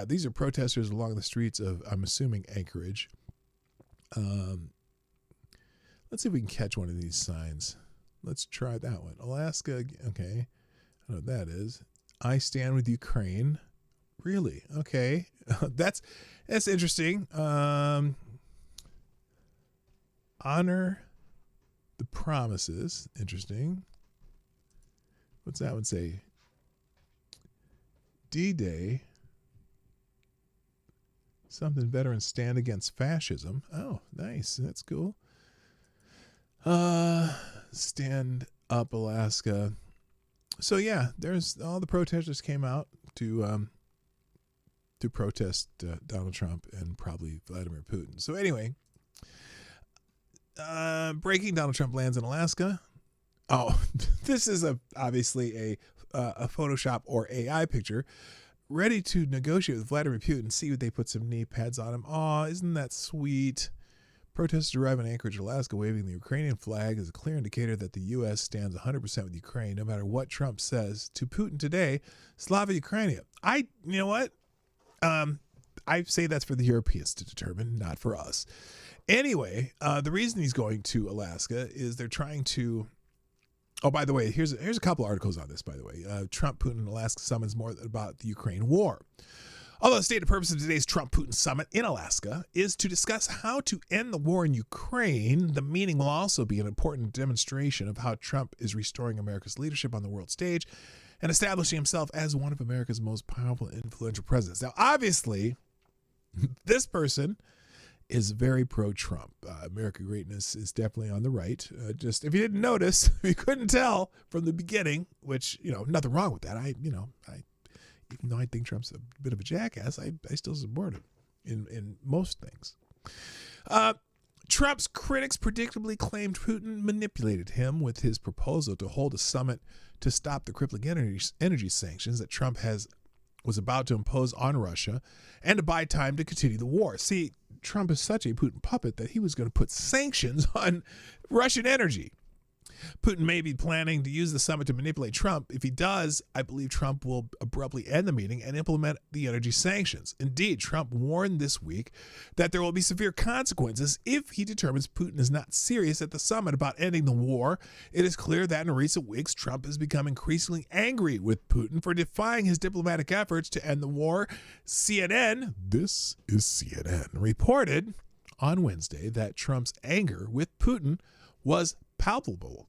These are protesters along the streets of, I'm assuming, Anchorage. Let's see if we can catch one of these signs. Let's try that one. Alaska, okay. I know what that is. I stand with Ukraine. Really? Okay. That's interesting. Honor the promises. Interesting. What's that one say? D-Day. Something veterans stand against fascism. Oh, nice. That's cool. Stand up Alaska. So yeah, there's all the protesters came out to protest Donald Trump and probably Vladimir Putin. So anyway, breaking: Donald Trump lands in Alaska. Oh, this is obviously a Photoshop or AI picture. Ready to negotiate with Vladimir Putin. See what they put some knee pads on him. Oh, isn't that sweet? Protesters arrive in Anchorage, Alaska, waving the Ukrainian flag as a clear indicator that the U.S. stands 100% with Ukraine, no matter what Trump says. To Putin today, Slava Ukrainia. You know what? I say that's for the Europeans to determine, not for us. Anyway, the reason he's going to Alaska is they're trying to. Oh, by the way, here's a couple articles on this, by the way. Trump, Putin, and Alaska summits more about the Ukraine war. Although the stated purpose of today's Trump-Putin summit in Alaska is to discuss how to end the war in Ukraine, the meeting will also be an important demonstration of how Trump is restoring America's leadership on the world stage and establishing himself as one of America's most powerful and influential presidents. Now, obviously, this person is very pro-Trump. American greatness is definitely on the right. Just if you didn't notice, if you couldn't tell from the beginning, which, nothing wrong with that. Even though I think Trump's a bit of a jackass, I still support him in most things. Trump's critics predictably claimed Putin manipulated him with his proposal to hold a summit to stop the crippling energy sanctions that Trump was about to impose on Russia and to buy time to continue the war. See, Trump is such a Putin puppet that he was going to put sanctions on Russian energy. Putin may be planning to use the summit to manipulate Trump. If he does, I believe Trump will abruptly end the meeting and implement the energy sanctions. Indeed, Trump warned this week that there will be severe consequences if he determines Putin is not serious at the summit about ending the war. It is clear that in recent weeks, Trump has become increasingly angry with Putin for defying his diplomatic efforts to end the war. CNN, this is CNN, reported on Wednesday that Trump's anger with Putin was palpable.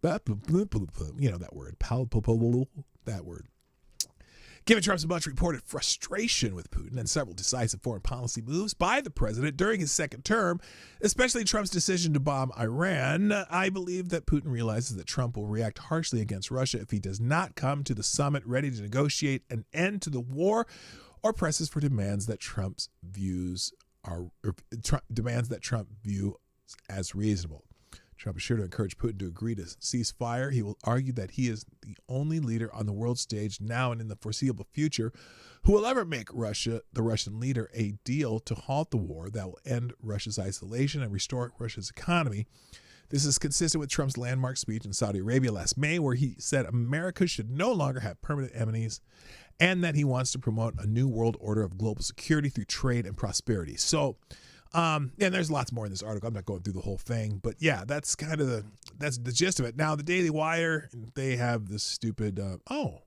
That word, palpable, that word. Given Trump's much reported frustration with Putin and several decisive foreign policy moves by the president during his second term, especially Trump's decision to bomb Iran, I believe that Putin realizes that Trump will react harshly against Russia if he does not come to the summit ready to negotiate an end to the war or presses for demands that Trump views as reasonable. Trump is sure to encourage Putin to agree to cease fire. He will argue that he is the only leader on the world stage now and in the foreseeable future who will ever make the Russian leader, a deal to halt the war that will end Russia's isolation and restore Russia's economy. This is consistent with Trump's landmark speech in Saudi Arabia last May, where he said America should no longer have permanent enemies and that he wants to promote a new world order of global security through trade and prosperity. So, And there's lots more in this article. I'm not going through the whole thing, but yeah, that's kind of that's the gist of it. Now, the Daily Wire, they have this stupid. Well,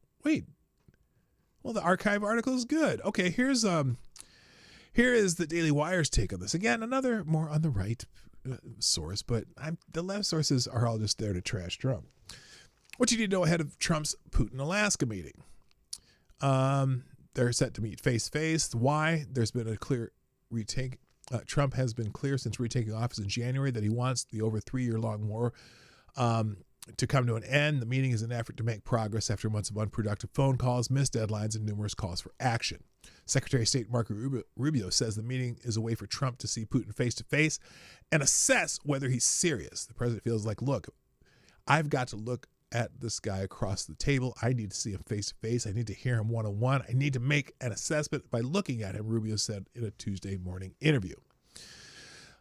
the archive article is good. Okay, here is the Daily Wire's take on this. Again, another more on the right source, but the left sources are all just there to trash Trump. What you need to know ahead of Trump's Putin-Alaska meeting. They're set to meet face-to-face. Why? There's been a clear retake. Trump has been clear since retaking office in January that he wants the over 3-year-long war to come to an end. The meeting is an effort to make progress after months of unproductive phone calls, missed deadlines, and numerous calls for action. Secretary of State Marco Rubio says the meeting is a way for Trump to see Putin face-to-face and assess whether he's serious. The president feels like, look, I've got to look at this guy across the table. I need to see him face-to-face. I need to hear him one-on-one. I need to make an assessment by looking at him, Rubio said in a Tuesday morning interview.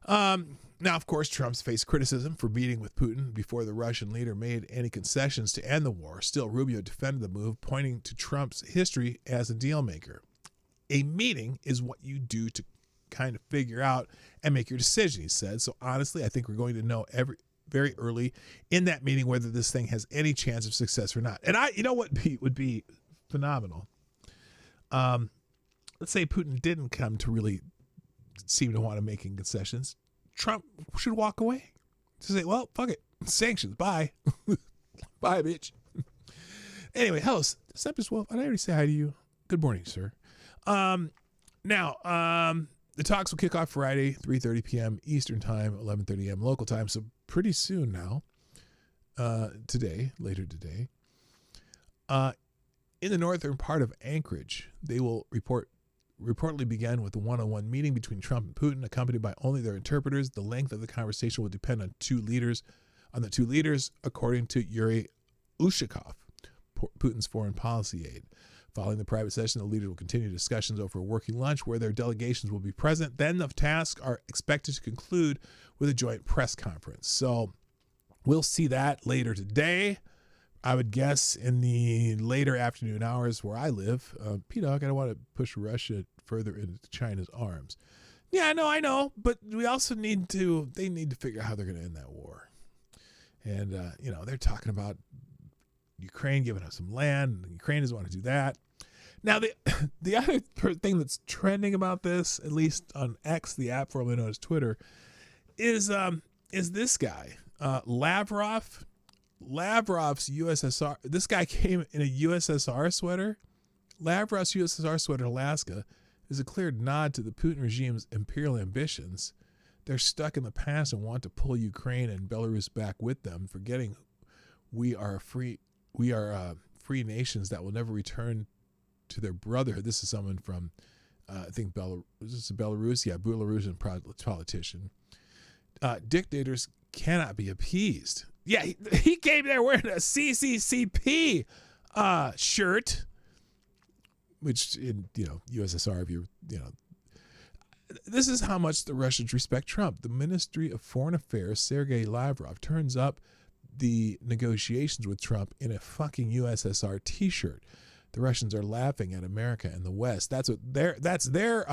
Now, of course, Trump's faced criticism for meeting with Putin before the Russian leader made any concessions to end the war. Still, Rubio defended the move, pointing to Trump's history as a deal maker. A meeting is what you do to kind of figure out and make your decision, he said. So honestly, I think we're going to know very early in that meeting whether this thing has any chance of success or not. And you know what would be phenomenal? Let's say Putin didn't come to really seem to want to make concessions. Trump should walk away. To say, well, fuck it. Sanctions. Bye. Bye, bitch. Anyway, hello, Septus Wolf. Did I already say hi to you? Good morning, sir. Now, the talks will kick off Friday, 3:30 p.m. Eastern Time, 11:30 a.m. local time. So pretty soon now, later today. In the northern part of Anchorage, they will reportedly began with a one-on-one meeting between Trump and Putin, accompanied by only their interpreters. The length of the conversation will depend on the two leaders, according to Yuri Ushakov, Putin's foreign policy aide. Following the private session, the leaders will continue discussions over a working lunch where their delegations will be present. Then the tasks are expected to conclude with a joint press conference. So we'll see that later today. I would guess in the later afternoon hours where I live. PDawg, I don't want to push Russia further into China's arms. Yeah, no, I know. But we also they need to figure out how they're going to end that war. And, they're talking about Ukraine giving us some land. Ukraine doesn't want to do that. Now, the other thing that's trending about this, at least on X, the app formerly known as Twitter, is this guy, Lavrov. Lavrov's USSR. This guy came in a USSR sweater. Lavrov's USSR sweater in Alaska is a clear nod to the Putin regime's imperial ambitions. They're stuck in the past and want to pull Ukraine and Belarus back with them, forgetting we are free nations that will never return to their brotherhood. This is someone from, I think, Belarus? Yeah, Belarusian politician. Dictators cannot be appeased. Yeah, he came there wearing a CCCP shirt, which in USSR, if you this is how much the Russians respect Trump. The Ministry of Foreign Affairs, Sergei Lavrov, turns up the negotiations with Trump in a fucking USSR T-shirt. The Russians are laughing at America and the West. That's their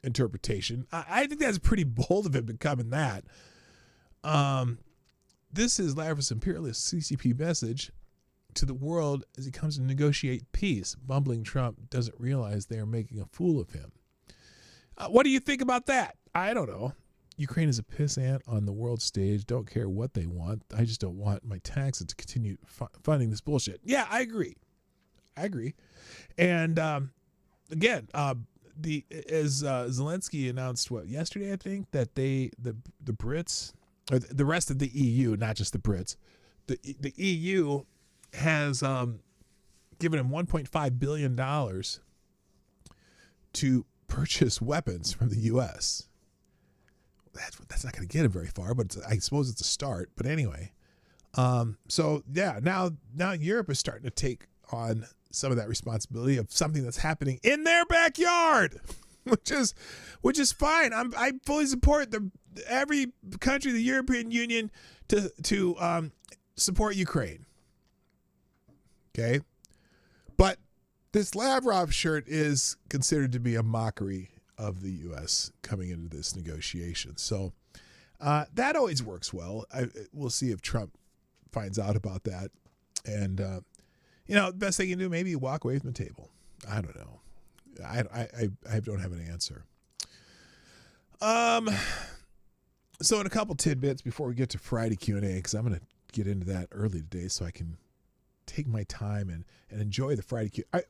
interpretation. I think that's pretty bold of him to come in that. This is Lavrov's imperialist CCP message to the world as he comes to negotiate peace. Bumbling Trump doesn't realize they are making a fool of him. What do you think about that? I don't know. Ukraine is a pissant on the world stage. Don't care what they want. I just don't want my taxes to continue funding this bullshit. Yeah, I agree. And again, as Zelensky announced yesterday, I think, that the Brits, or the rest of the EU, not just the Brits, the EU has given him $1.5 billion to purchase weapons from the U.S. That's not going to get him very far, but I suppose it's a start. But anyway, so yeah, now Europe is starting to take on some of that responsibility of something that's happening in their backyard, which is fine. I fully support every country of the European Union to support Ukraine. Okay, but this Lavrov shirt is considered to be a mockery of the U.S. coming into this negotiation. So that always works well. We'll see if Trump finds out about that. And, the best thing you can do, maybe walk away from the table. I don't know. I don't have an answer. So in a couple tidbits before we get to Friday Q&A, because I'm going to get into that early today so I can take my time and enjoy the Friday Q. Wait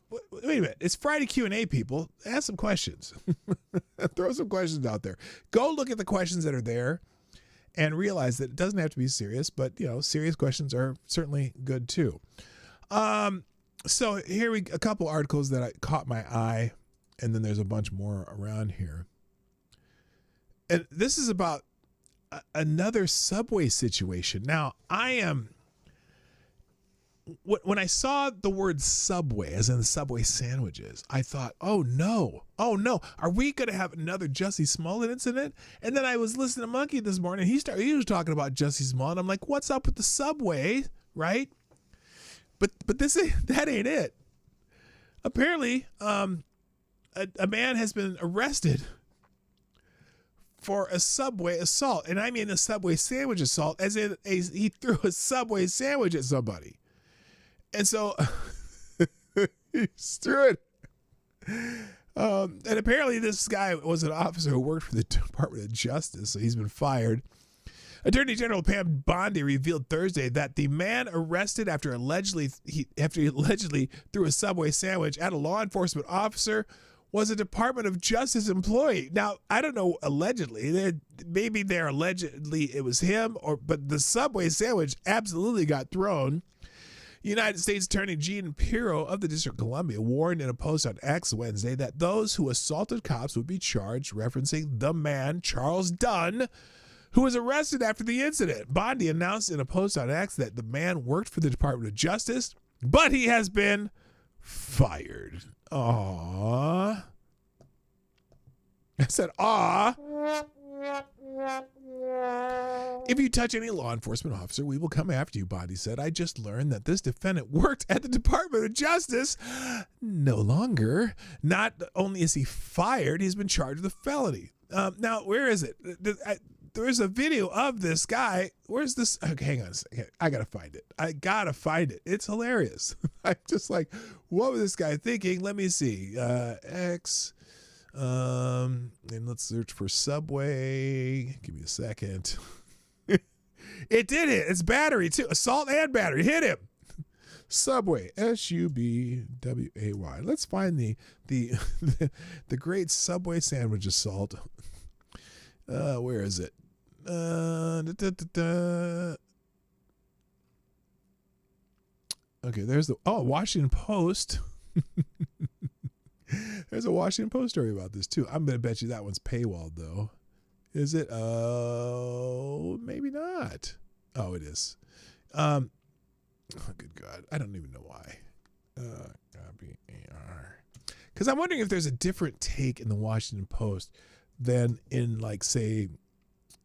a minute. It's Friday Q&A, people. Ask some questions. Throw some questions out there. Go look at the questions that are there and realize that it doesn't have to be serious, but, serious questions are certainly good too. So here a couple articles that caught my eye, and then there's a bunch more around here. And this is about another Subway situation. Now, when I saw the word Subway, as in the Subway sandwiches, I thought, oh no, are we going to have another Jussie Smollett incident? And then I was listening to Monkey this morning. He was talking about Jussie Smollett. I'm like, what's up with the Subway, right? But that ain't it. Apparently, a man has been arrested for a Subway assault. And I mean a Subway sandwich assault, as in he threw a Subway sandwich at somebody. And so he threw it. And apparently this guy was an officer who worked for the Department of Justice, so he's been fired. Attorney General Pam Bondi revealed Thursday that the man arrested after he allegedly threw a Subway sandwich at a law enforcement officer was a Department of Justice employee. Now, I don't know, allegedly. Maybe it was him, but the Subway sandwich absolutely got thrown. United States Attorney Gene Pirro of the District of Columbia warned in a post on X Wednesday that those who assaulted cops would be charged, referencing the man, Charles Dunn, who was arrested after the incident. Bondi announced in a post on X that the man worked for the Department of Justice, but he has been fired. Aww. I said, aww. If you touch any law enforcement officer, we will come after you, Bondi said. I just learned that this defendant worked at the Department of Justice. No longer. Not only is he fired, he's been charged with a felony. Now, where is it? There's a video of this guy. Where's this? Okay, hang on a second. I gotta find it. It's hilarious. I'm just like, what was this guy thinking? Let me see. X. And let's search for Subway. Give me a second. It did hit. It's battery too. Assault and battery. Hit him. Subway. Subway. Let's find the great Subway sandwich assault. Where is it? Okay, there's the Washington Post. There's a Washington Post story about this too. I'm gonna bet you that one's paywalled though. Is it? Oh, maybe not. Oh, it is. Oh, good God, I don't even know why. Copy AR. Because I'm wondering if there's a different take in the Washington Post than in, like, say,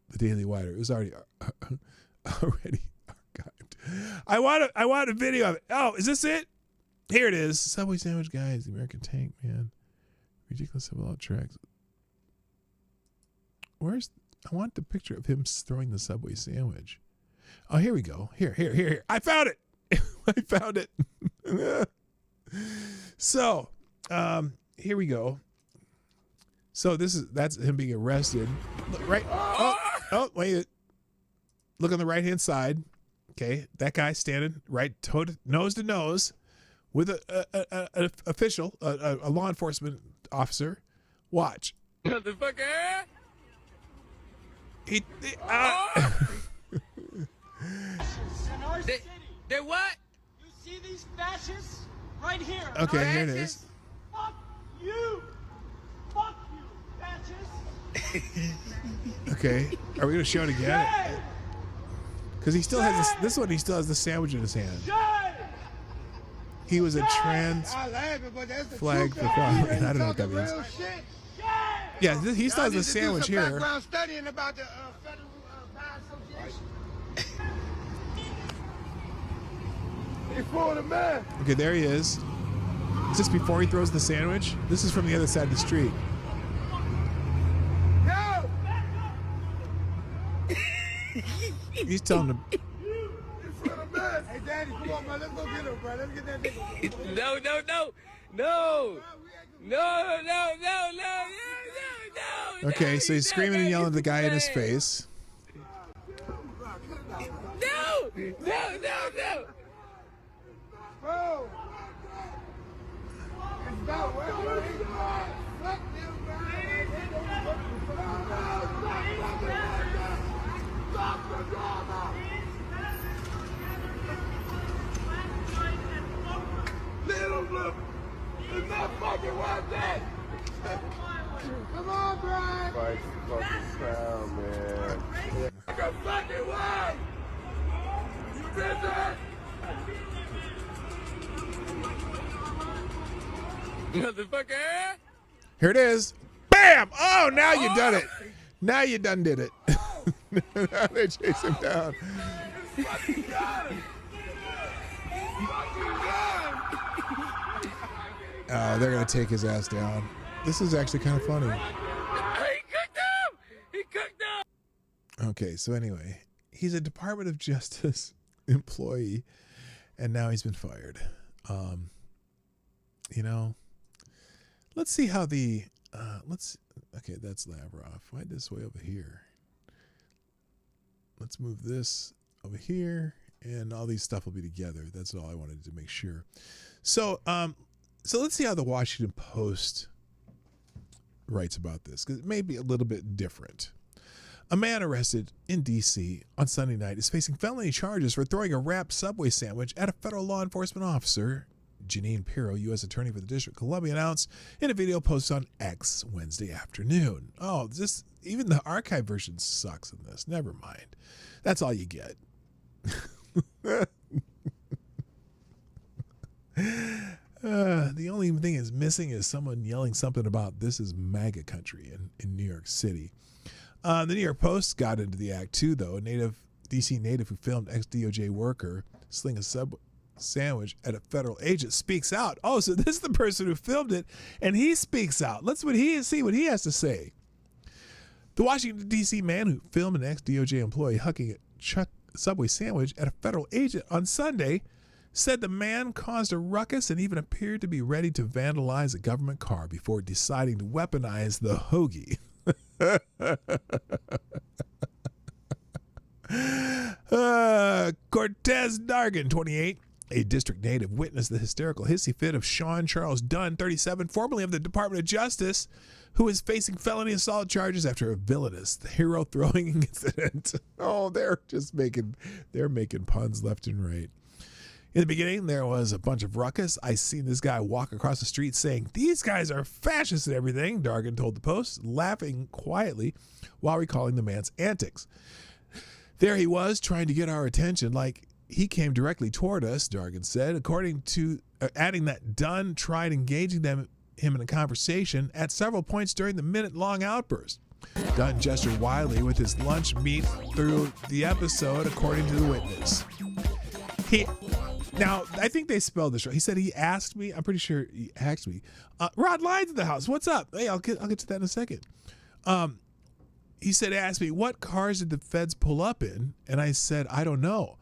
the Daily Wire. It was already archived. I want a video of it. Oh, is this it? Here it is. Subway sandwich guys, the American tank, man. Ridiculous of all tracks. I want the picture of him throwing the Subway sandwich. Oh, here we go. Here. I found it. I found it. So, here we go. So that's him being arrested. Look, right. Oh, wait. Look on the right-hand side. Okay, that guy standing right nose to nose with an official, a law enforcement officer. Watch. Motherfucker! In our city. They what? You see these fascists right here? Okay, right? here it is. Fuck you, fascists. Okay, are we gonna show it again? Because he still has this one. He still has the sandwich in his hand. He was a trans flag for I don't know what that means. Yeah, he still has the sandwich here. Studying about the Federal Bar Association. Okay, there he is. Is this before he throws the sandwich? This is from the other side of the street. He's telling him. Hey, Daddy, come on, man. Let's go get him, bro. Let's get that nigga. No. Okay, so he's screaming and yelling at the guy in his face. No. Bro. It's not working. Fuck you, Little blue. It's not fucking worth it. Come on, Brian. Fight the fucking crowd, man. Fuck a fucking way. You busy? Motherfucker. Here it is. Bam! Oh, now you done it. Now you done did it. Now they chase him down. Fucking gun. Fucking gun. Oh, they're gonna take his ass down. This is actually kind of funny. He cooked him. Okay, so anyway, he's a Department of Justice employee, and now he's been fired. You know, let's see how the okay, that's Lavrov. Why this way over here? Let's move this over here, and all these stuff will be together. That's all I wanted to make sure. So, so let's see how the Washington Post writes about this, because it may be a little bit different. A man arrested in D.C. on Sunday night is facing felony charges for throwing a wrapped Subway sandwich at a federal law enforcement officer. Janine Pirro, U.S. Attorney for the District of Columbia, announced in a video posted on X Wednesday afternoon. Oh, even the archive version sucks in this. Never mind. That's all you get. The only thing is missing is someone yelling something about this is MAGA country in New York City. The New York Post got into the act too, though. A DC native who filmed ex-DOJ worker sling a Subway sandwich at a federal agent speaks out. Oh, so this is the person who filmed it, and he speaks out. Let's see what he has to say. The Washington, D.C. man who filmed an ex-DOJ employee hucking a Subway sandwich at a federal agent on Sunday said the man caused a ruckus and even appeared to be ready to vandalize a government car before deciding to weaponize the hoagie. Cortez Dargan, 28, a district native, witnessed the hysterical hissy fit of Sean Charles Dunn, 37, formerly of the Department of Justice, who is facing felony assault charges after a villainous hero throwing incident. Oh, they're making puns left and right. In the beginning, there was a bunch of ruckus. I seen this guy walk across the street saying, "These guys are fascists and everything," Dargan told the Post, laughing quietly while recalling the man's antics. There he was, trying to get our attention like he came directly toward us, Dargan said, according to adding that Dunn tried engaging him in a conversation at several points during the minute-long outburst. Dunn gestured wildly with his lunch meat through the episode, according to the witness. Now, I think they spelled this right. He said he asked me. I'm pretty sure he asked me. Rod Lyons in the house. What's up? Hey, I'll get to that in a second. He said, asked me, what cars did the feds pull up in? And I said, I don't know.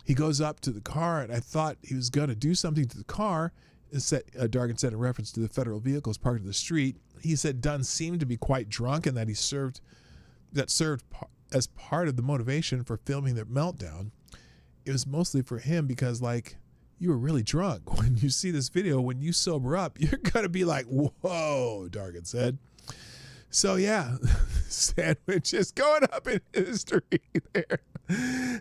He goes up to the car, and I thought he was going to do something to the car. Dargan said in reference to the federal vehicles parked in the street. He said Dunn seemed to be quite drunk and that served as part of the motivation for filming their meltdown. It was mostly for him because, you were really drunk. When you see this video, when you sober up, you're going to be like, whoa, Dargan said. So, yeah, sandwich is going up in history there.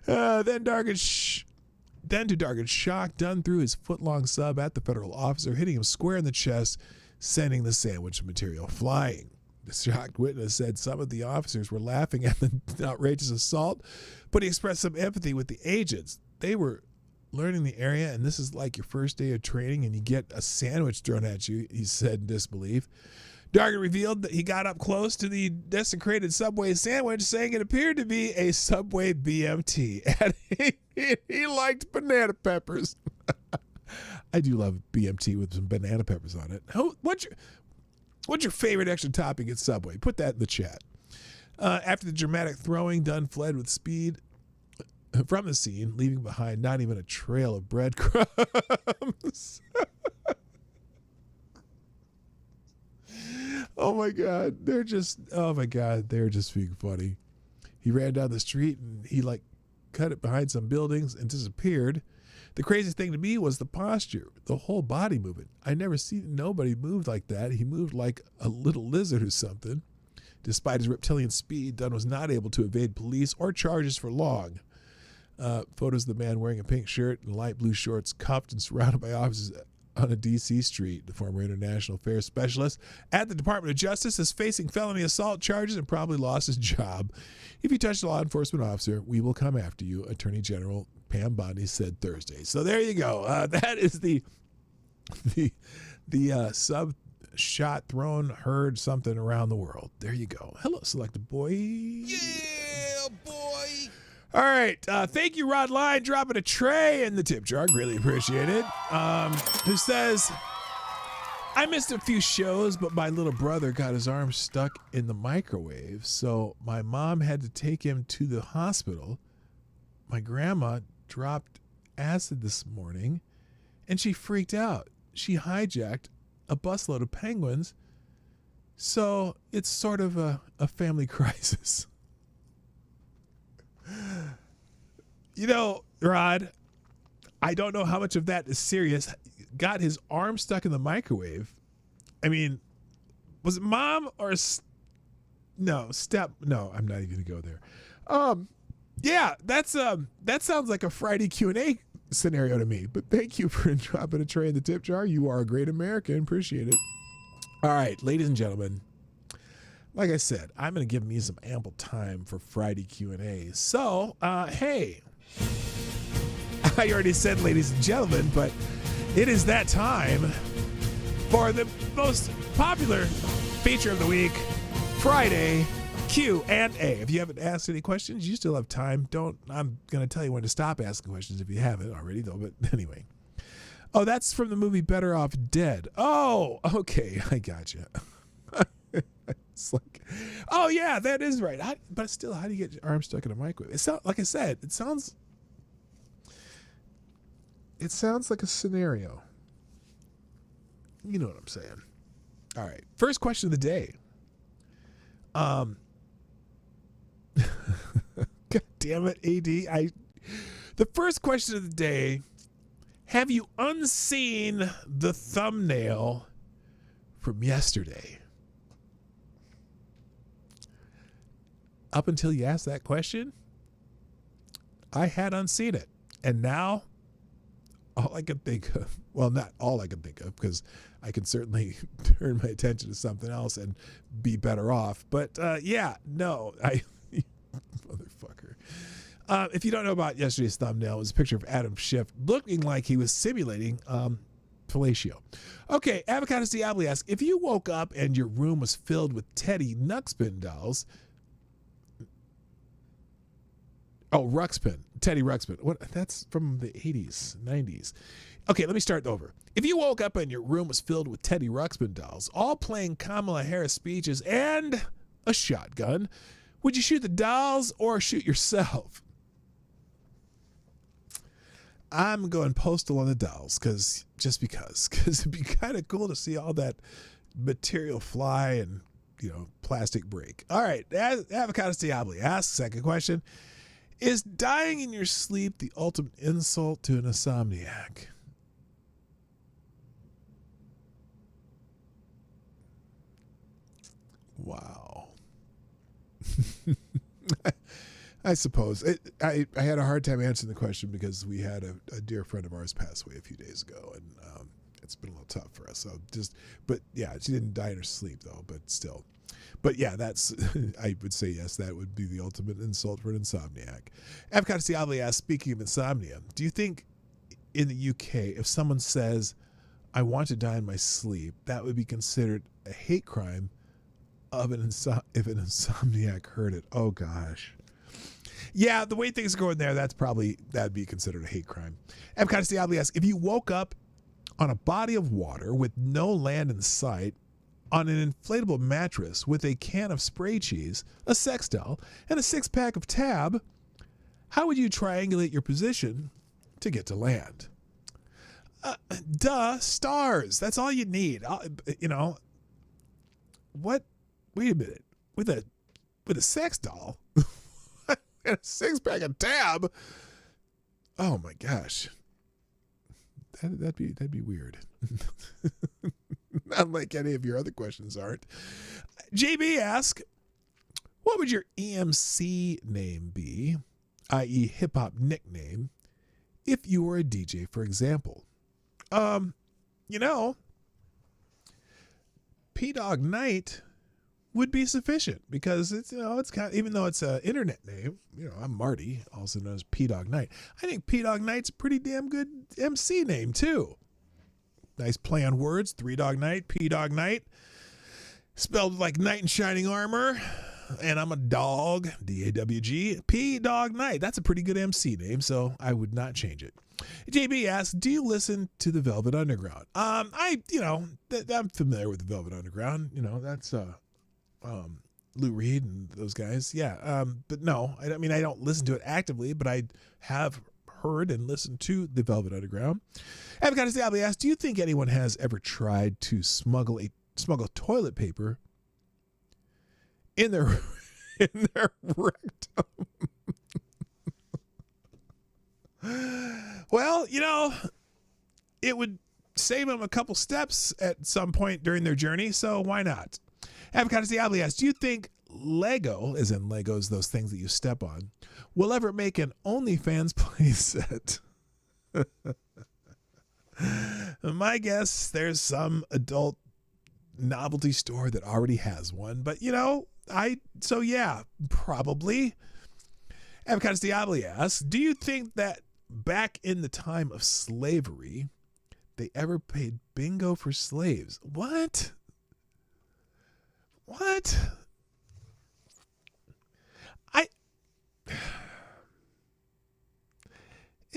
Then to Dargan's shock, Dunn threw his foot-long sub at the federal officer, hitting him square in the chest, sending the sandwich material flying. The shocked witness said some of the officers were laughing at the outrageous assault, but he expressed some empathy with the agents. They were learning the area, and this is like your first day of training, and you get a sandwich thrown at you, he said in disbelief. Dargan revealed that he got up close to the desecrated Subway sandwich, saying it appeared to be a Subway BMT, and he liked banana peppers. I do love BMT with some banana peppers on it. What's your favorite extra topping at Subway? Put that in the chat. After the dramatic throwing, Dunn fled with speed from the scene, leaving behind not even a trail of breadcrumbs. Oh my God, they're just being funny. He ran down the street and he cut it behind some buildings and disappeared. The craziest thing to me was the posture, the whole body movement. I never seen nobody move like that. He moved like a little lizard or something. Despite his reptilian speed, Dunn was not able to evade police or charges for long. Photos of the man wearing a pink shirt and light blue shorts, cuffed and surrounded by officers on a D.C. street. The former international affairs specialist at the Department of Justice is facing felony assault charges and probably lost his job. If you touch a law enforcement officer, we will come after you, Attorney General Pam Bondi said Thursday. So there you go. That is the sub shot thrown, heard something around the world. There you go. Hello, Selected Boy. Yeah, boy. All right. Thank you, Rod Line, dropping a tray in the tip jar. Really appreciate it. Who says, I missed a few shows, but my little brother got his arm stuck in the microwave, so my mom had to take him to the hospital. My grandma dropped acid this morning, and she freaked out. She hijacked a busload of penguins, so it's sort of a family crisis. You know, Rod, I don't know how much of that is serious. Got his arm stuck in the microwave. I mean, was it mom or no, I'm not even going to go there. Yeah, that sounds like a Friday Q&A scenario to me. But thank you for dropping a tray in the tip jar. You are a great American. Appreciate it. All right, ladies and gentlemen. Like I said, I'm going to give me some ample time for Friday Q&A. So, hey, I already said ladies and gentlemen, but it is that time for the most popular feature of the week, Friday Q&A. If you haven't asked any questions, you still have time. I'm going to tell you when to stop asking questions if you haven't already, though. But anyway. Oh, that's from the movie Better Off Dead. Oh, okay. I gotcha. It's like, oh yeah, that is right. But still, how do you get your arm stuck in a microwave? It's not, like I said, it sounds like a scenario. You know what I'm saying. All right. First question of the day. God damn it, AD. The first question of the day. Have you unseen the thumbnail from yesterday? Up until you asked that question, I had unseen it. And now, all I can think of, well, not all I can think of, because I can certainly turn my attention to something else and be better off. But motherfucker. If you don't know about yesterday's thumbnail, it was a picture of Adam Schiff looking like he was simulating fellatio. Okay, Avocados Diablo asks, if you woke up and your room was filled with Teddy Nuxpin dolls, Ruxpin. Teddy Ruxpin. What? That's from the 80s, 90s. Okay, let me start over. If you woke up and your room was filled with Teddy Ruxpin dolls, all playing Kamala Harris speeches and a shotgun, would you shoot the dolls or shoot yourself? I'm going postal on the dolls because it'd be kind of cool to see all that material fly and, plastic break. All right, Avocados Diablo asks, second question. Is dying in your sleep the ultimate insult to an insomniac? Wow. I suppose. I had a hard time answering the question because we had a dear friend of ours pass away a few days ago, and it's been a little tough for us. But yeah, she didn't die in her sleep though, but still. But yeah, I would say yes, that would be the ultimate insult for an insomniac. Avocados Diablo asks, speaking of insomnia, do you think in the UK, if someone says, I want to die in my sleep, that would be considered a hate crime if an insomniac heard it? Oh gosh. Yeah, the way things are going there, that'd be considered a hate crime. Avocados Diablo asks, if you woke up on a body of water with no land in sight, on an inflatable mattress with a can of spray cheese, a sex doll, and a 6-pack of Tab, How would you triangulate your position to get to land? Stars. That's all you need. What? Wait a minute. With a sex doll and a 6-pack of Damme. Oh my gosh. That'd be weird. Not like any of your other questions aren't. JB asks, what would your EMC name be, i.e. hip-hop nickname, if you were a DJ, for example? PDawgKnight would be sufficient because it's kind of, even though it's an internet name, I'm Marty, also known as PDawgKnight. I think PDawgKnight's a pretty damn good MC name too. Nice play on words. 3 Dawg Night, PDawgKnight, spelled like knight in shining armor. And I'm a dog, DAWG, PDawgKnight. That's a pretty good MC name, so I would not change it. JB asks, do you listen to the Velvet Underground? I'm familiar with the Velvet Underground. That's Lou Reed and those guys. Yeah. But no, I don't listen to it actively, but I have heard and listened to the Velvet Underground. Avocado Diablo asks, do you think anyone has ever tried to smuggle toilet paper in their rectum? Well, it would save them a couple steps at some point during their journey, so why not? Avocado Diablo asks, do you think Lego, as in Legos, those things that you step on, will ever make an OnlyFans playset? My guess, there's some adult novelty store that already has one, but probably. Avocado Diablo asks, do you think that back in the time of slavery, they ever paid bingo for slaves? What?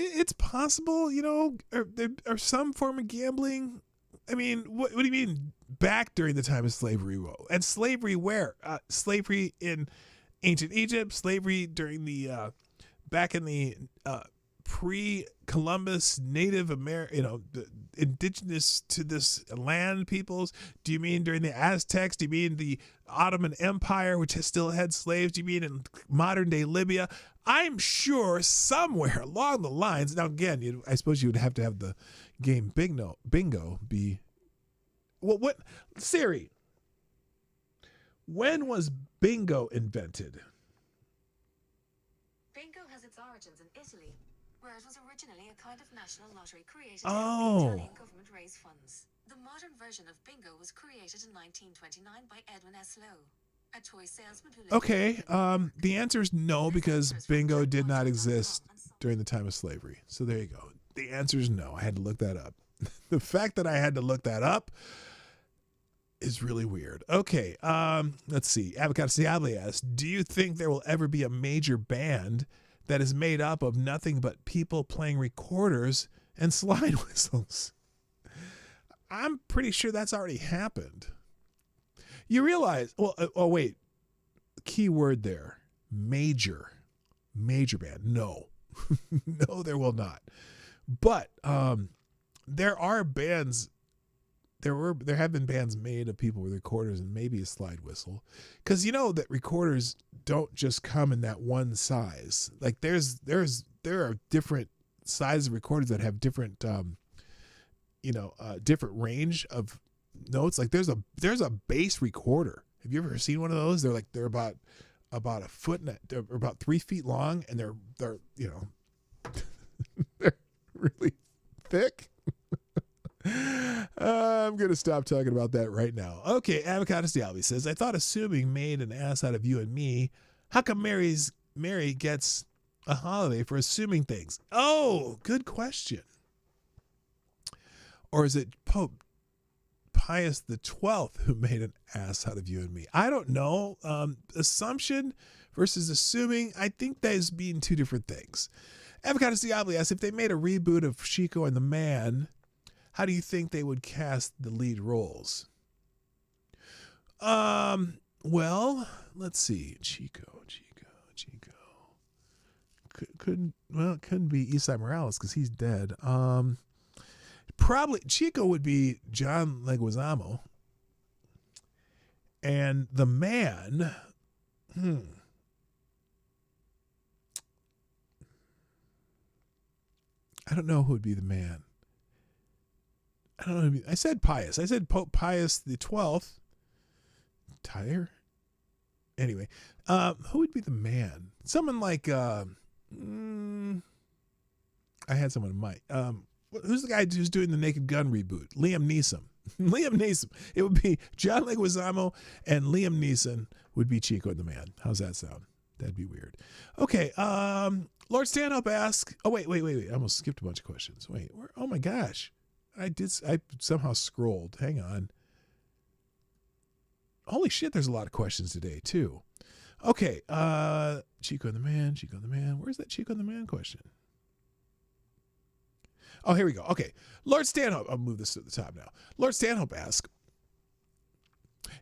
It's possible, or some form of gambling. I mean, what do you mean back during the time of slavery? And slavery where? Slavery in ancient Egypt, slavery during the back in the pre-Columbus Native American, indigenous to this land peoples? Do you mean during the Aztecs? Do you mean the Ottoman Empire, which has still had slaves? Do you mean in modern day Libya? I'm sure somewhere along the lines. Now, again, I suppose you would have to have the game bingo be. Well, what, Siri? When was bingo invented? Bingo has its origins in Italy, where it was originally a kind of national lottery created Oh. to help the Italian government raise funds. The modern version of bingo was created in 1929 by Edwin S. Lowe, a toy salesman who lived Okay, the answer is no, because bingo did not exist during the time of slavery. So there you go. The answer is no. I had to look that up. The fact that I had to look that up is really weird. Okay, let's see. Avocado Diablo asks, do you think there will ever be a major band that is made up of nothing but people playing recorders and slide whistles? I'm pretty sure that's already happened. You realize, wait, key word there, major band. No, no, there will not. But there are bands. There have been bands made of people with recorders and maybe a slide whistle, because that recorders don't just come in that one size. Like there are different sizes of recorders that have different different range of notes. Like there's a bass recorder. Have you ever seen one of those? They're about a foot and they're about 3 feet long, and they're they're really thick. I'm going to stop talking about that right now. Okay, Avocado Diablo says, I thought assuming made an ass out of you and me. How come Mary gets a holiday for assuming things? Oh, good question. Or is it Pope Pius XII who made an ass out of you and me? I don't know. Assumption versus assuming, I think those being two different things. Avocado Diablo asks, if they made a reboot of Chico and the Man, how do you think they would cast the lead roles? Well, let's see. Chico. it couldn't be Isai Morales because he's dead. Probably Chico would be John Leguizamo. And the man, I don't know who would be the man. I don't know. Who would be, I said Pius. I said Pope Pius the 12th. Tyre? Anyway, who would be the man? Someone like, I had someone in mind. Who's the guy who's doing the Naked Gun reboot? Liam Neeson. Liam Neeson. It would be John Leguizamo and Liam Neeson would be Chico and the Man. How's that sound? That'd be weird. Okay. Lord Stanhope asks. Oh wait. I almost skipped a bunch of questions. Wait. Oh my gosh. I somehow scrolled. Hang on. Holy shit! There's a lot of questions today too. Okay. Chico and the Man. Where's that Chico and the Man question? Oh, here we go. Okay. Lord Stanhope. I'll move this to the top now. Lord Stanhope asks,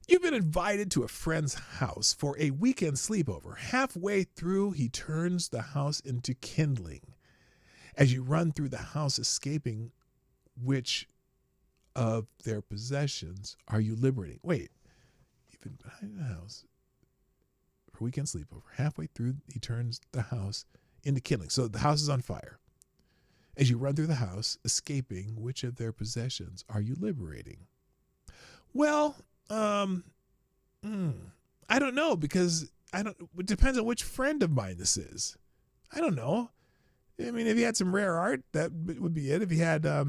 you've been invited to a friend's house for a weekend sleepover. Halfway through, he turns the house into kindling. As you run through the house, escaping, which of their possessions are you liberating? Wait. You've been behind the house for a weekend sleepover. Halfway through, he turns the house into kindling. So the house is on fire. As you run through the house, escaping, which of their possessions are you liberating? Well, I don't know because it depends on which friend of mine this is. I don't know. I mean, if he had some rare art, that would be it. If he had, a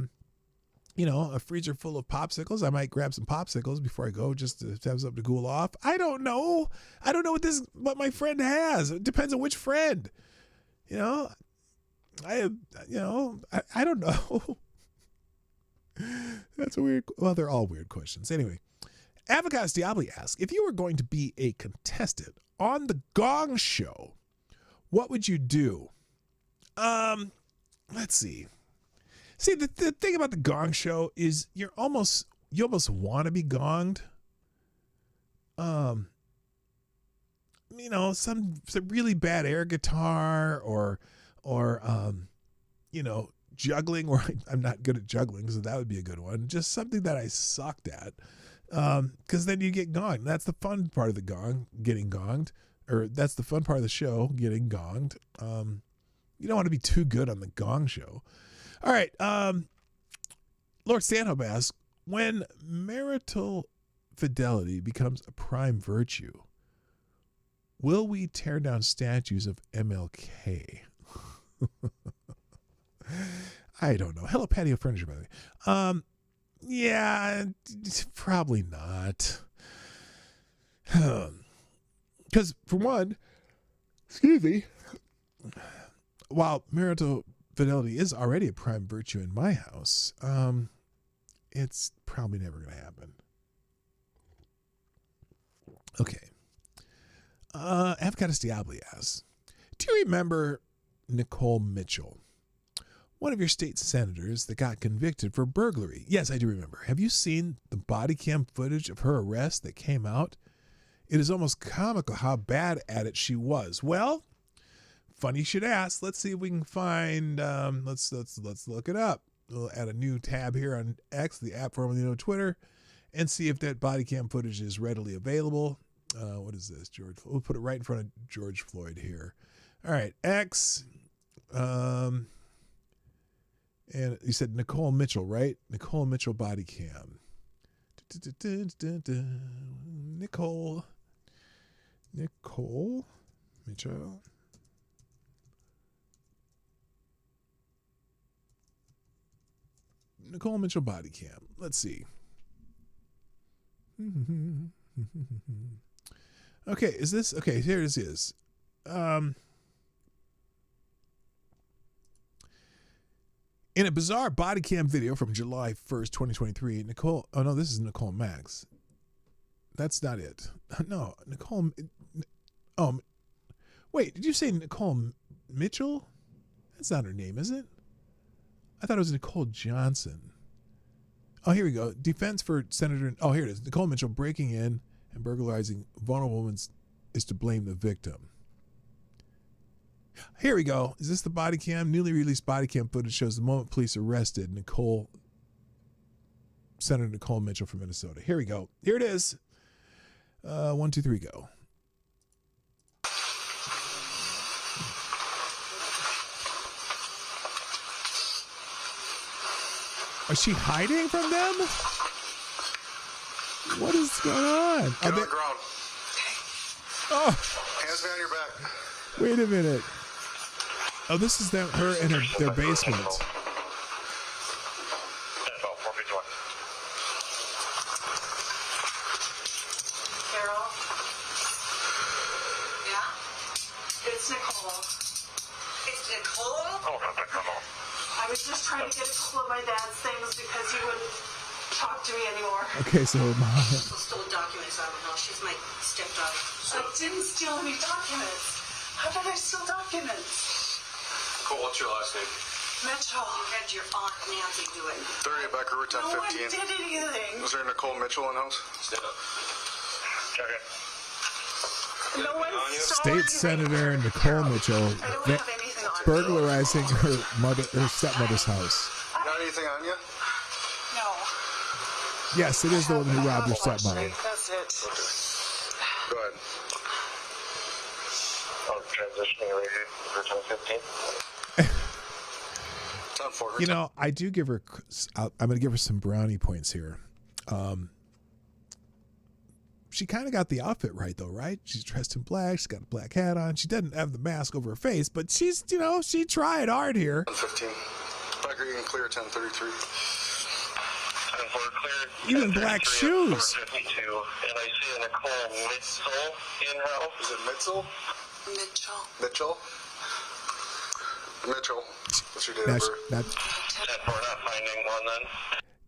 freezer full of popsicles, I might grab some popsicles before I go just to have something to cool off. I don't know. I don't know what my friend has. It depends on which friend. I don't know. That's a weird. Well, they're all weird questions. Anyway, Avocas Diabli asks, if you were going to be a contestant on the Gong Show, what would you do? Let's see. See, the thing about the Gong Show is you almost want to be gonged. Some really bad air guitar or juggling, or I'm not good at juggling, so that would be a good one. Just something that I sucked at. Because then you get gonged. That's the fun part of the getting gonged. Or that's the fun part of the show, getting gonged. You don't want to be too good on the Gong Show. All right. Lord Stanhope asks, when marital fidelity becomes a prime virtue, will we tear down statues of MLK? I don't know. Hello, Patio Furniture, by the way. Yeah, probably not. Because, for one, excuse me, while marital fidelity is already a prime virtue in my house, it's probably never going to happen. Okay. Avocados Diabli asks, do you remember Nicole Mitchell, one of your state senators that got convicted for burglary? Yes, I do remember. Have you seen the body cam footage of her arrest that came out? It is almost comical how bad at it she was. Well, funny you should ask. Let's see if we can find. Let's look it up. We'll add a new tab here on X, the app formerly known as Twitter, and see if that body cam footage is readily available. What is this, George? We'll put it right in front of George Floyd here. All right, X. And you said Nicole Mitchell, right? Nicole Mitchell body cam. Nicole Mitchell. Nicole Mitchell body cam. Let's see. Okay, is this okay? Here it is. In a bizarre body cam video from July 1st, 2023, Nicole. Oh no, this is Nicole Max. That's not it. No, Nicole. Oh, wait. Did you say Nicole Mitchell? That's not her name, is it? I thought it was Nicole Johnson. Oh, here we go. Defense for Senator. Oh, here it is. Nicole Mitchell breaking in and burglarizing vulnerable women is to blame the victim. Here we go. Is this the body cam? Newly released body cam footage shows the moment police arrested Senator Nicole Mitchell from Minnesota. Here we go. Here it is. 1, 2, 3, go. Is she hiding from them? What is going on? Get on the ground. Oh. Hands behind your back. Wait a minute. Oh, this is her in their basement. Carol? Yeah? It's Nicole. It's Nicole? Oh, Nicole. I was just trying to get a hold of my dad's things because he wouldn't talk to me anymore. Okay, so She stole documents out of the house. She's my stepdaughter. I didn't steal any documents. How did I steal documents? Cool, what's your last name? Mitchell. You had your aunt Nancy do it. 30 Becker Route 1015. No one did anything. Was there Nicole Mitchell in the house? Stand up. Check it. No one State Senator Nicole Mitchell burglarizing her stepmother's house. Got anything on you? No. Yes, it is the woman who robbed her stepmother. That's it. Go ahead. I'm transitioning right here for 1015. You know, I do give her. I'm going to give her some brownie points here. She kind of got the outfit right, though, right? She's dressed in black. She's got a black hat on. She doesn't have the mask over her face, but she's, she tried hard here. 1015. Becker, you can clear 1033. Even black shoes. And I see a Nicole Mitchell in house. Is it Mitchell? Mitchell. Mitchell? Mitchell. What's your date of birth? We're not finding one then.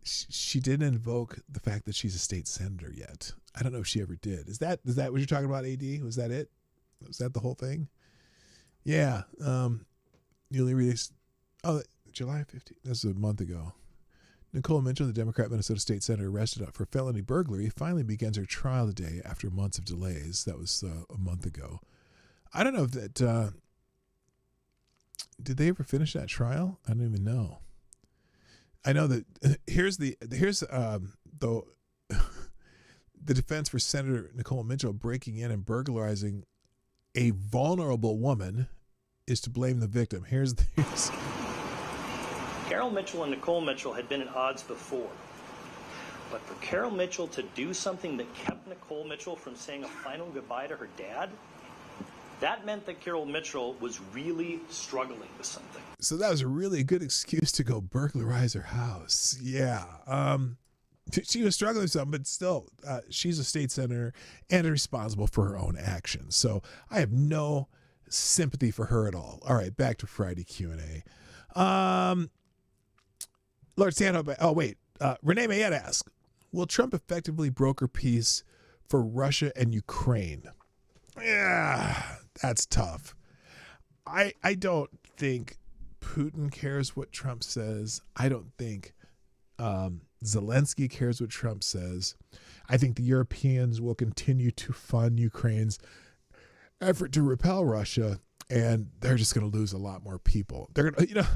She didn't invoke the fact that she's a state senator yet. I don't know if she ever did. Is that what you're talking about, AD? Was that it? Was that the whole thing? Yeah. Newly released. Oh, July 15th. That's a month ago. Nicole Mitchell, the Democrat Minnesota State Senator, arrested for felony burglary, finally begins her trial today after months of delays. That was a month ago. I don't know if that. Did they ever finish that trial? I don't even know. I know that here's the defense for Senator Nicole Mitchell breaking in and burglarizing a vulnerable woman is to blame the victim. Here's Carol Mitchell and Nicole Mitchell had been at odds before. But for Carol Mitchell to do something that kept Nicole Mitchell from saying a final goodbye to her dad, that meant that Carol Mitchell was really struggling with something. So that was a really good excuse to go burglarize her house. Yeah. She was struggling with something, but still, she's a state senator and responsible for her own actions. So I have no sympathy for her at all. All right, back to Friday Q&A. Lord Stanhope. Oh, wait. Renee Mayette asks, will Trump effectively broker peace for Russia and Ukraine? Yeah, that's tough. I don't think Putin cares what Trump says. I don't think Zelensky cares what Trump says. I think the Europeans will continue to fund Ukraine's effort to repel Russia, and they're just going to lose a lot more people. They're going to,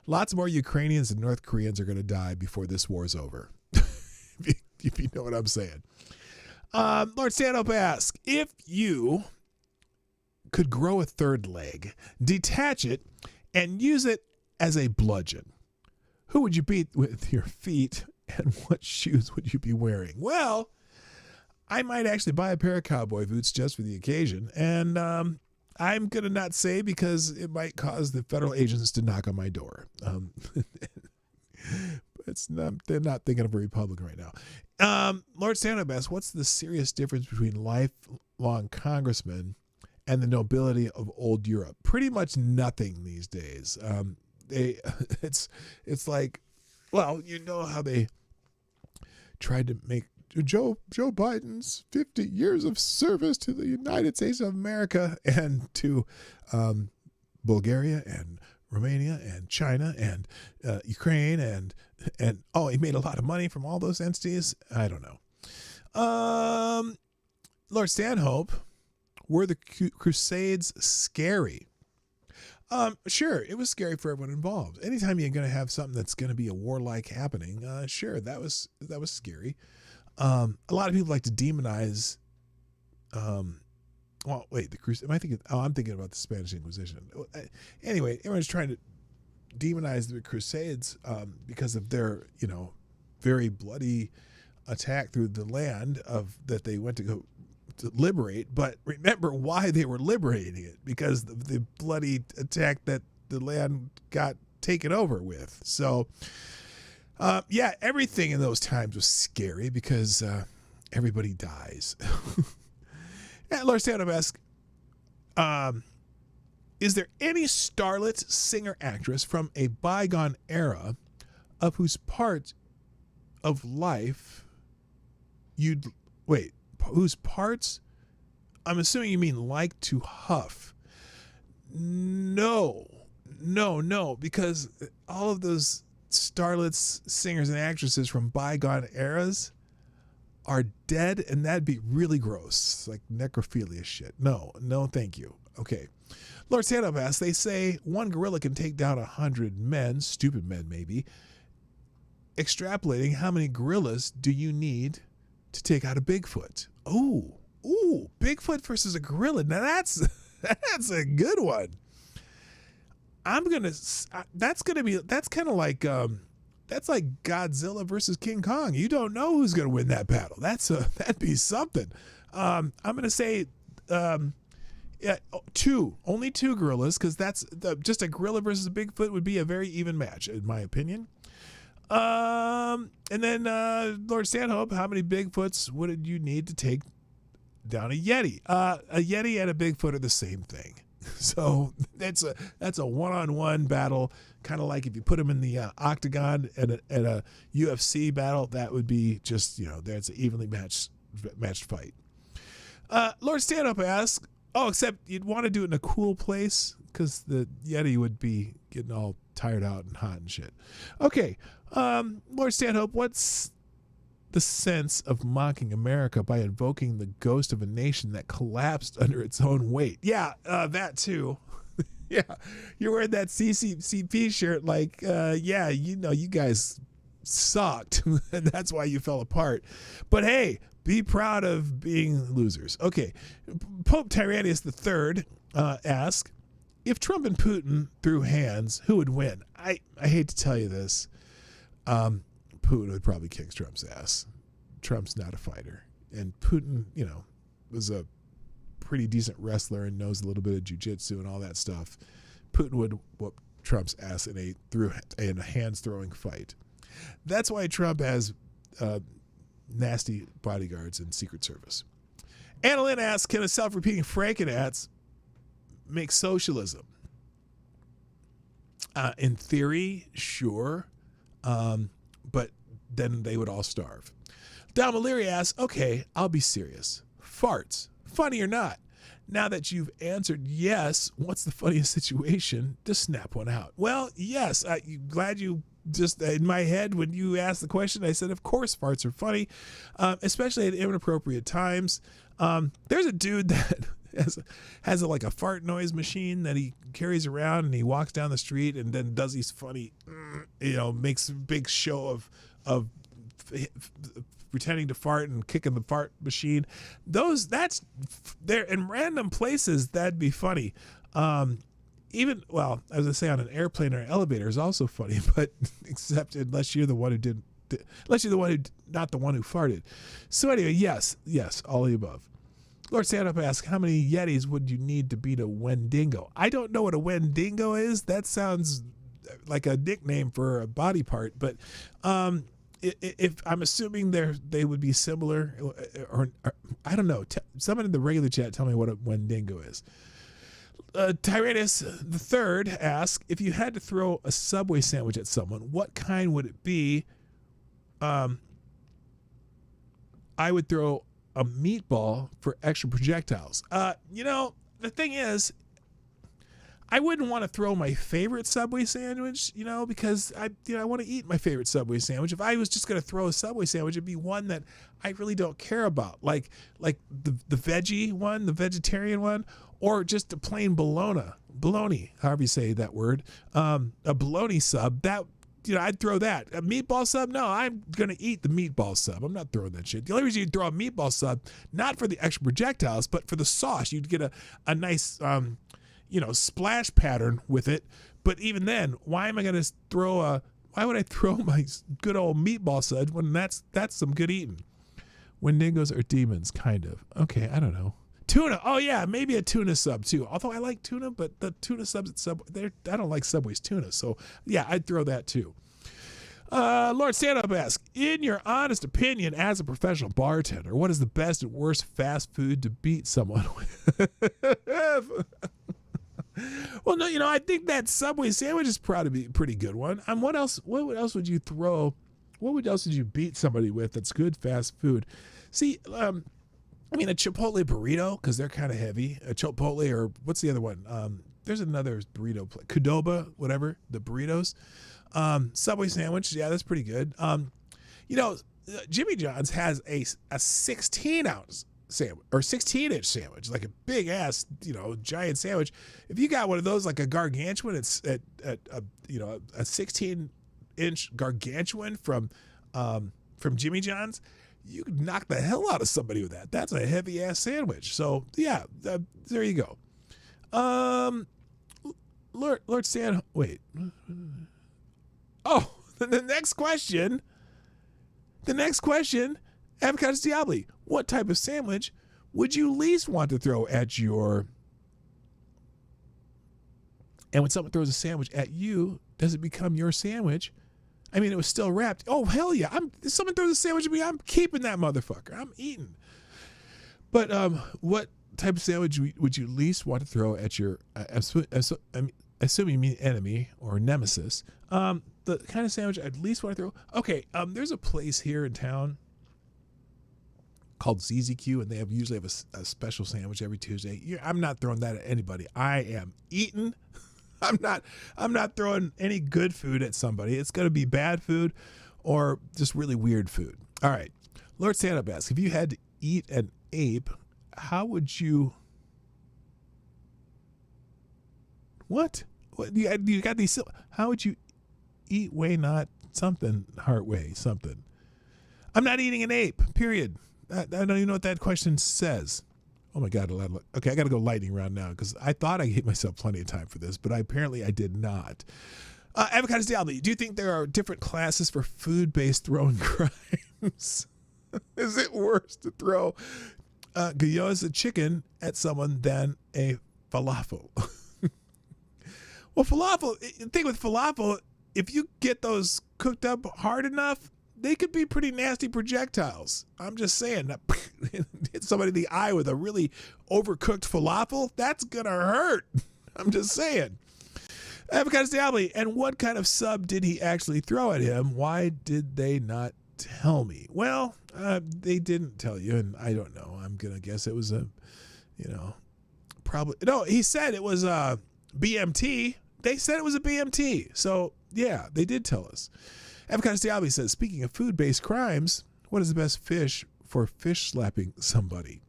lots more Ukrainians and North Koreans are going to die before this war is over. If you know what I'm saying. Lord Stanhope asks, if you could grow a third leg, detach it, and use it as a bludgeon, who would you beat with your feet, and what shoes would you be wearing? Well, I might actually buy a pair of cowboy boots just for the occasion, and I'm going to not say because it might cause the federal agents to knock on my door. They're not thinking of a Republican right now. Lord Stanhope asks, what's the serious difference between lifelong congressmen and the nobility of old Europe? Pretty much nothing these days. It's like, well, you know how they tried to make Joe Biden's 50 years of service to the United States of America and to Bulgaria and Romania and China and Ukraine and he made a lot of money from all those entities. I don't know. Lord Stanhope, were the Crusades scary? Sure, it was scary for everyone involved. Anytime you're going to have something that's going to be a warlike happening, sure, that was scary. A lot of people like to demonize. Well, wait, the Crusade. Am I thinking? Oh, I'm thinking about the Spanish Inquisition. Anyway, everyone's trying to demonize the Crusades because of their, very bloody attack through the land that they went to go to liberate. But remember why they were liberating it, because the bloody attack that the land got taken over with. So, yeah, everything in those times was scary because everybody dies. And Laura Stanhope asks, is there any starlet, singer, actress from a bygone era of whose part of life whose parts, I'm assuming you mean like to huff? No, because all of those starlets, singers, and actresses from bygone eras are dead, and that'd be really gross, like necrophilia shit. No, thank you. Okay. Lord Stanhope asks, they say one gorilla can take down 100 men, stupid men maybe. Extrapolating, how many gorillas do you need to take out a Bigfoot? Ooh, Bigfoot versus a gorilla. Now that's a good one. That's kind of like that's like Godzilla versus King Kong. You don't know who's going to win that battle. That'd be something. I'm going to say, only two gorillas, because that's just a gorilla versus a Bigfoot would be a very even match, in my opinion. And then Lord Stanhope, how many Bigfoots would you need to take down a Yeti? A Yeti and a Bigfoot are the same thing. So that's a one-on-one battle, kind of like if you put them in the octagon at a UFC battle, that would be just, that's an evenly matched fight. Lord Stanhope asks, except you'd want to do it in a cool place because the Yeti would be getting all tired out and hot and shit. Okay, Lord Stanhope, what's the sense of mocking America by invoking the ghost of a nation that collapsed under its own weight? Yeah, that too. Yeah, you're wearing that CCP shirt like, you guys sucked, and that's why you fell apart. But hey, be proud of being losers. Okay, Pope Tyrannus III asks, if Trump and Putin threw hands, who would win? I hate to tell you this. Putin would probably kick Trump's ass. Trump's not a fighter. And Putin, was a pretty decent wrestler and knows a little bit of jiu-jitsu and all that stuff. Putin would whoop Trump's ass in a hands-throwing fight. That's why Trump has nasty bodyguards and Secret Service. Annalyn asks, can a self-repeating Frankenats make socialism? In theory, sure. But then they would all starve. Dom O'Leary asks, okay, I'll be serious. Farts, funny or not? Now that you've answered yes, what's the funniest situation to snap one out? Well, yes, I'm glad you just, in my head, when you asked the question, I said, of course, farts are funny, especially at inappropriate times. There's a dude that has a fart noise machine that he carries around, and he walks down the street and then does these funny, makes a big show of pretending to fart and kicking the fart machine. That's there in random places. That'd be funny. Even, well, as I say, on an airplane or an elevator is also funny, but except unless you're the one who not the one who farted. So anyway, yes, all of the above. Lord Stanhope asks, how many Yetis would you need to beat a Wendigo? I don't know what a Wendigo is. That sounds like a nickname for a body part, but if I'm assuming they would be similar, or I don't know. Someone in the regular chat tell me what a Wendigo is. Tyrannus III asks, if you had to throw a Subway sandwich at someone, what kind would it be? I would throw a meatball for extra projectiles. The thing is, I wouldn't want to throw my favorite Subway sandwich, because I want to eat my favorite Subway sandwich. If I was just going to throw a Subway sandwich, it'd be one that I really don't care about, like the veggie one, the vegetarian one, or just a plain bologna, however you say that word, a bologna sub, that, I'd throw that. A meatball sub? No, I'm going to eat the meatball sub. I'm not throwing that shit. The only reason you'd throw a meatball sub, not for the extra projectiles, but for the sauce. You'd get a nice, splash pattern with it. But even then, why would I throw my good old meatball sub when that's some good eating? Wendigos are demons, kind of. Okay, I don't know. Tuna. Oh, yeah, maybe a tuna sub, too. Although I like tuna, but the tuna subs at Subway, I don't like Subway's tuna. So, yeah, I'd throw that, too. Lord Stand Up asks, in your honest opinion as a professional bartender, what is the best and worst fast food to beat someone with? Well, no, I think that Subway sandwich is probably a pretty good one. What else would you throw? What else would you beat somebody with that's good fast food? See, a Chipotle burrito, because they're kind of heavy. A Chipotle, or what's the other one? There's another burrito place. Qdoba, whatever, the burritos. Subway sandwich, yeah, that's pretty good. Jimmy John's has a 16-ounce sandwich, or 16-inch sandwich, like a big ass, giant sandwich. If you got one of those, like a gargantuan, it's a 16-inch gargantuan from Jimmy John's. You could knock the hell out of somebody with that. That's a heavy ass sandwich. So yeah, there you go. Lord Stan, wait. Oh, the next question. Avocados Diabli, what type of sandwich would you least want to throw at your? And when someone throws a sandwich at you, does it become your sandwich? I mean, it was still wrapped. Oh, hell yeah. If someone throws a sandwich at me, I'm keeping that motherfucker. I'm eating. But what type of sandwich would you least want to throw at your, assuming you mean enemy or nemesis, the kind of sandwich I'd least want to throw? Okay, there's a place here in town called ZZQ, and they usually have a special sandwich every Tuesday. I'm not throwing that at anybody. I am eating. I'm not throwing any good food at somebody. It's going to be bad food or just really weird food. All right. Lord Stand Up asks, if you had to eat an ape, how would you? What you got these? How would you eat way not something heart way something? I'm not eating an ape. Period. I don't even know what that question says. Oh my God. Okay, I got to go lightning round now because I thought I gave myself plenty of time for this, but apparently I did not. Avocados Diabli, do you think there are different classes for food-based throwing crimes? Is it worse to throw gyoza chicken at someone than a falafel? Well, the thing with falafel, if you get those cooked up hard enough, they could be pretty nasty projectiles. I'm just saying, hit somebody in the eye with a really overcooked falafel, that's gonna hurt. I'm just saying. Avocados Diabli, and what kind of sub did he actually throw at him? Why did they not tell me? Well, they didn't tell you, and I don't know. I'm gonna guess it was probably no. He said it was a BMT. They said it was a BMT. So yeah, they did tell us. Avocados Diabli says, speaking of food-based crimes, what is the best fish for fish slapping somebody?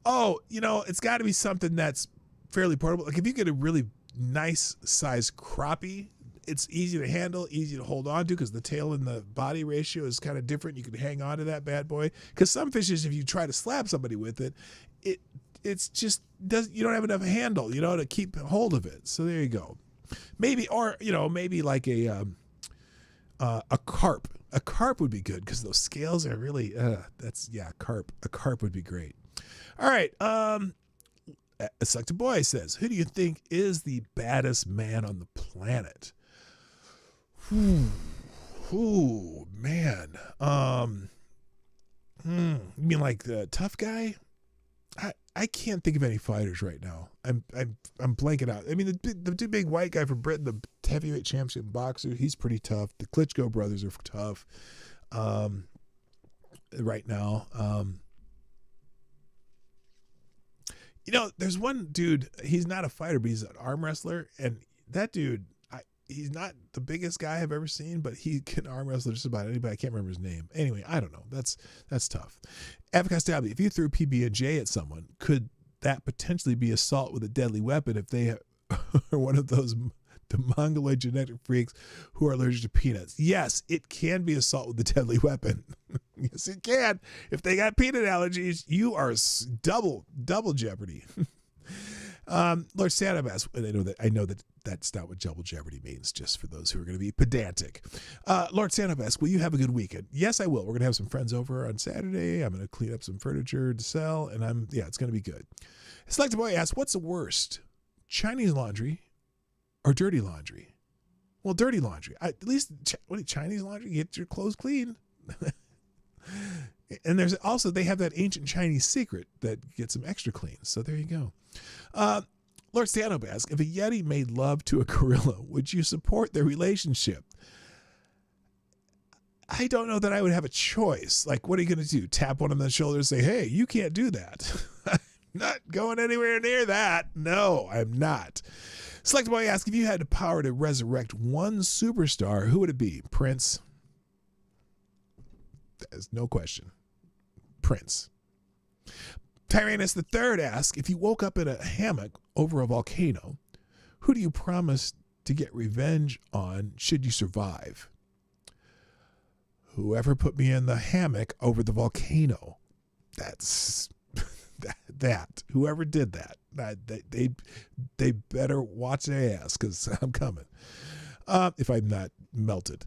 Oh, it's got to be something that's fairly portable. Like if you get a really nice size crappie, it's easy to handle, easy to hold on to because the tail and the body ratio is kind of different. You can hang on to that bad boy. Because some fishes, if you try to slap somebody with it, it's just you don't have enough handle, to keep hold of it. So there you go. Maybe like a carp. A carp would be good because those scales are really carp. A carp would be great. All right. Sucked Boy says, who do you think is the baddest man on the planet? Ooh, man. You mean like the tough guy? I can't think of any fighters right now. I'm blanking out. I mean, the two big white guy from Britain, the heavyweight championship boxer, he's pretty tough. The Klitschko brothers are tough right now. There's one dude, he's not a fighter, but he's an arm wrestler. And that dude, he's not the biggest guy I've ever seen, but he can arm wrestle just about anybody. I can't remember his name. Anyway, I don't know. That's tough. Avocados Diabli, if you threw PB&J at someone, could that potentially be assault with a deadly weapon if they are one of those mongoloid genetic freaks who are allergic to peanuts? Yes, it can be assault with a deadly weapon. Yes, it can. If they got peanut allergies, you are double jeopardy. Lord Santa asks, and I know that that's not what double jeopardy means, just for those who are going to be pedantic. Lord Santa asks, will you have a good weekend? Yes, I will. We're going to have some friends over on Saturday. I'm going to clean up some furniture to sell, and it's going to be good. Selected Boy asks, what's the worst, Chinese laundry or dirty laundry? Well, dirty laundry. At least Chinese laundry, get your clothes clean. And there's also, they have that ancient Chinese secret that gets them extra clean. So there you go. Lord Stanhope asks, if a Yeti made love to a gorilla, would you support their relationship? I don't know that I would have a choice. Like, what are you going to do? Tap one on the shoulder and say, hey, you can't do that. I'm not going anywhere near that. No, I'm not. Select Boy asks, if you had the power to resurrect one superstar, who would it be? Prince? There's no question. Prince. Tyrannus III asks, if you woke up in a hammock over a volcano, who do you promise to get revenge on should you survive? Whoever put me in the hammock over the volcano. That's that. Whoever did that. They better watch their ass, because I'm coming. If I'm not melted.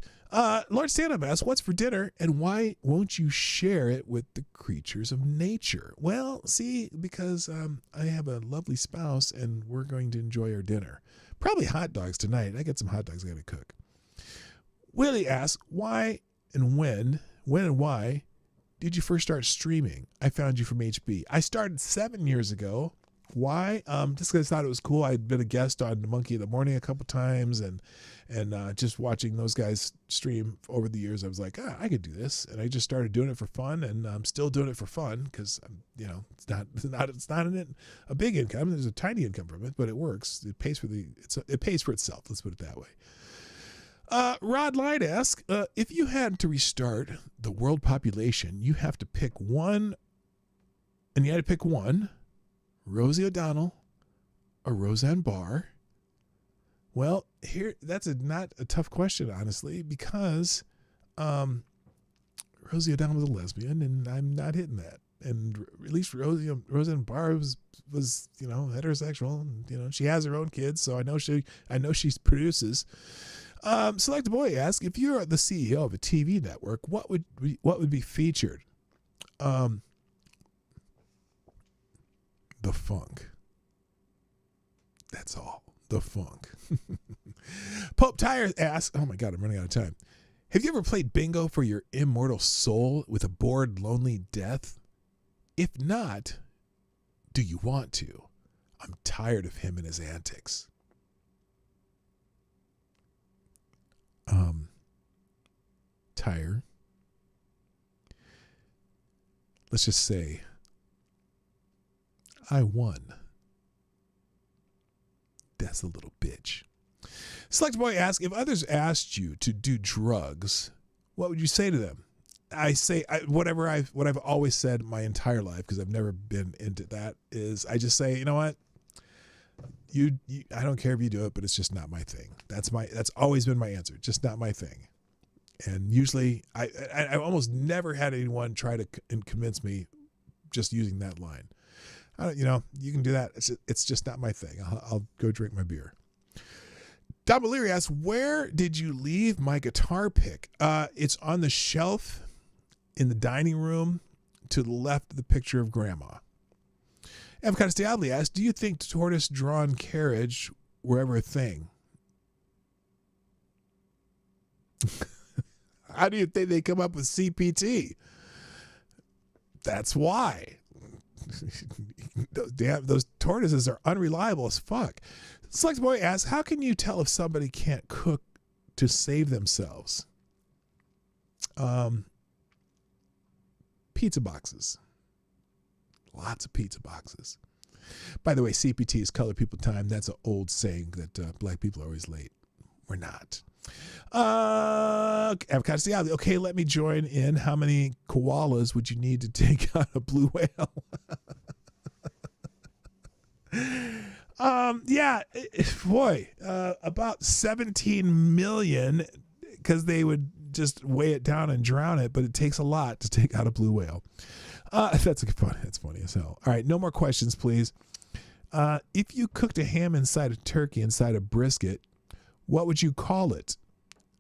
Lord Stanhope asks, what's for dinner and why won't you share it with the creatures of nature? Well, see, because I have a lovely spouse and we're going to enjoy our dinner. Probably hot dogs tonight. I got some hot dogs I got to cook. Willie asks, why and when and why did you first start streaming? I found you from HB. I started 7 years ago. Why? Just because I thought it was cool. I'd been a guest on the Monkey in the Morning a couple times, and just watching those guys stream over the years, I was like, I could do this, and I just started doing it for fun, and I'm still doing it for fun because it's not a big income. There's a tiny income from it, but it works. It pays for itself. Let's put it that way. Rod Light asks, if you had to restart the world population, you have to pick one, and you had to pick one. Rosie O'Donnell or Roseanne Barr? Well, that's not a tough question, honestly, because Rosie O'Donnell was a lesbian, and I'm not hitting that. And at least Roseanne Barr was heterosexual, and she has her own kids, so I know she produces. Select Boy asks, if you're the CEO of a TV network, what would be featured? The funk. That's all. The funk. Pope Tires asks, oh my God, I'm running out of time. Have you ever played bingo for your immortal soul with a bored, lonely death? If not, do you want to? I'm tired of him and his antics. Tire. Let's just say I won. That's a little bitch. Select Boy asks, if others asked you to do drugs, what would you say to them? I say what I've always said my entire life, because I've never been into that, is I just say, you know what? I don't care if you do it, but it's just not my thing. That's always been my answer. Just not my thing. And usually I almost never had anyone try to convince me just using that line. You can do that. It's just not my thing. I'll go drink my beer. Don O'Leary asks, where did you leave my guitar pick? It's on the shelf in the dining room to the left of the picture of Grandma. Avocado Stiadley asks, do you think tortoise-drawn carriage were ever a thing? How do you think they come up with CPT? That's why. Those tortoises are unreliable as fuck. Select Boy asks, how can you tell if somebody can't cook to save themselves? Pizza boxes. Lots of pizza boxes. By the way, CPT is color people time. That's an old saying that black people are always late. We're not. Avocado Stiadley, okay, let me join in. How many koalas would you need to take out a blue whale? About 17 million, because they would just weigh it down and drown it, but it takes a lot to take out a blue whale. That's funny as hell. All right, no more questions, please. If you cooked a ham inside a turkey, inside a brisket, what would you call it?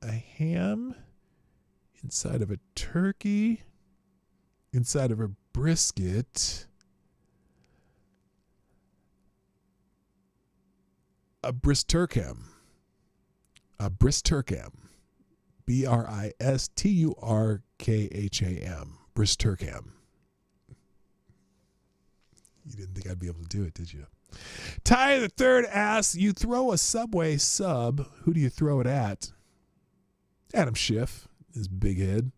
A ham inside of a turkey, inside of a brisket, a bristurcam. A bristurcam. Bristurkham. Bristurkham. You didn't think I'd be able to do it, did you? Ty the Third asks, you throw a Subway sub, who do you throw it at? Adam Schiff, his big head.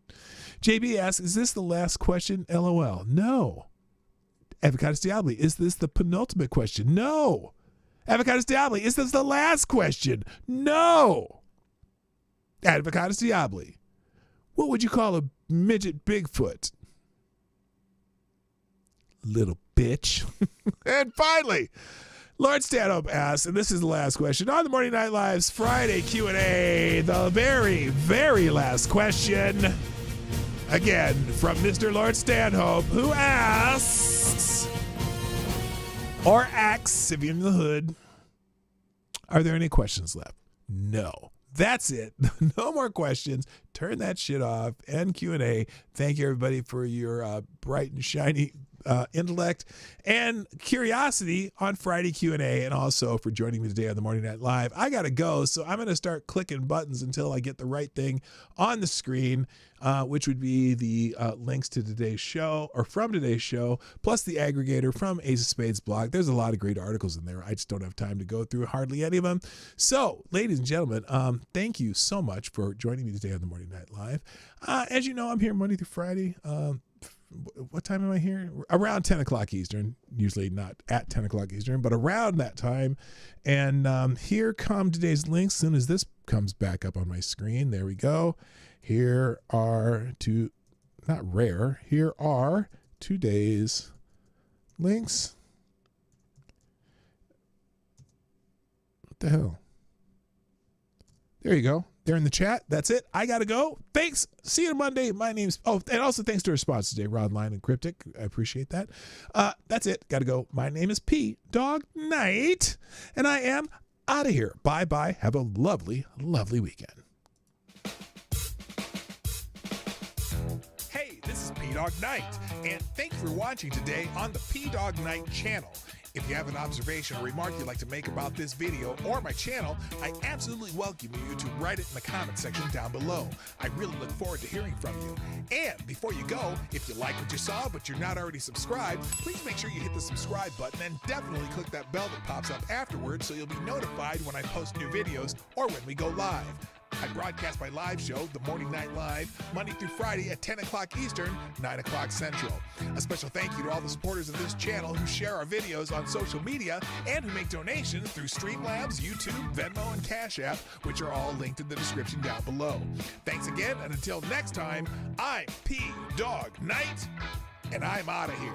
JB asks, is this the last question? LOL. No. Avocados Diabli, is this the penultimate question? No. Avocados Diabli, is this the last question? No. Avocados Diabli, what would you call a midget Bigfoot? Little bitch. And finally, Lord Stanhope asks, and this is the last question, on the Morning Night Live's Friday Q&A, the very, very last question, again, from Mr. Lord Stanhope, who asks, or asks, if you're in the hood, are there any questions left? No. That's it. No more questions. Turn that shit off. End Q&A. Thank you, everybody, for your bright and shiny intellect and curiosity on Friday Q&A, and also for joining me today on the Morning Night Live. I gotta go, so I'm gonna start clicking buttons until I get the right thing on the screen, which would be the links to today's show, or from today's show, plus the aggregator from Ace of Spades blog. There's a lot of great articles in there. I just don't have time to go through hardly any of them. So, ladies and gentlemen, thank you so much for joining me today on the Morning Night Live. As you know, I'm here Monday through Friday. What time am I here? Around 10 o'clock Eastern, usually not at 10 o'clock Eastern, but around that time. And here come today's links. As soon as this comes back up on my screen, there we go. Here are here are today's links. What the hell? There you go. They're in the chat. That's it. I got to go. Thanks. See you Monday. My name's... Oh, and also thanks to our sponsors today, Rodline and Cryptic. I appreciate that. That's it. Got to go. My name is Dawg Knight, and I am out of here. Bye-bye. Have a lovely, lovely weekend. Hey, this is Dawg Knight, and thanks for watching today on the PDawgKnight Channel. If you have an observation or remark you'd like to make about this video or my channel, I absolutely welcome you to write it in the comment section down below. I really look forward to hearing from you. And before you go, if you like what you saw but you're not already subscribed, please make sure you hit the subscribe button and definitely click that bell that pops up afterwards so you'll be notified when I post new videos or when we go live. I broadcast my live show, The Morning Night Live, Monday through Friday at 10 o'clock Eastern, 9 o'clock Central. A special thank you to all the supporters of this channel who share our videos on social media and who make donations through Streamlabs, YouTube, Venmo, and Cashapp, which are all linked in the description down below. Thanks again, and until next time, I'm Dawg Knight, and I'm out of here.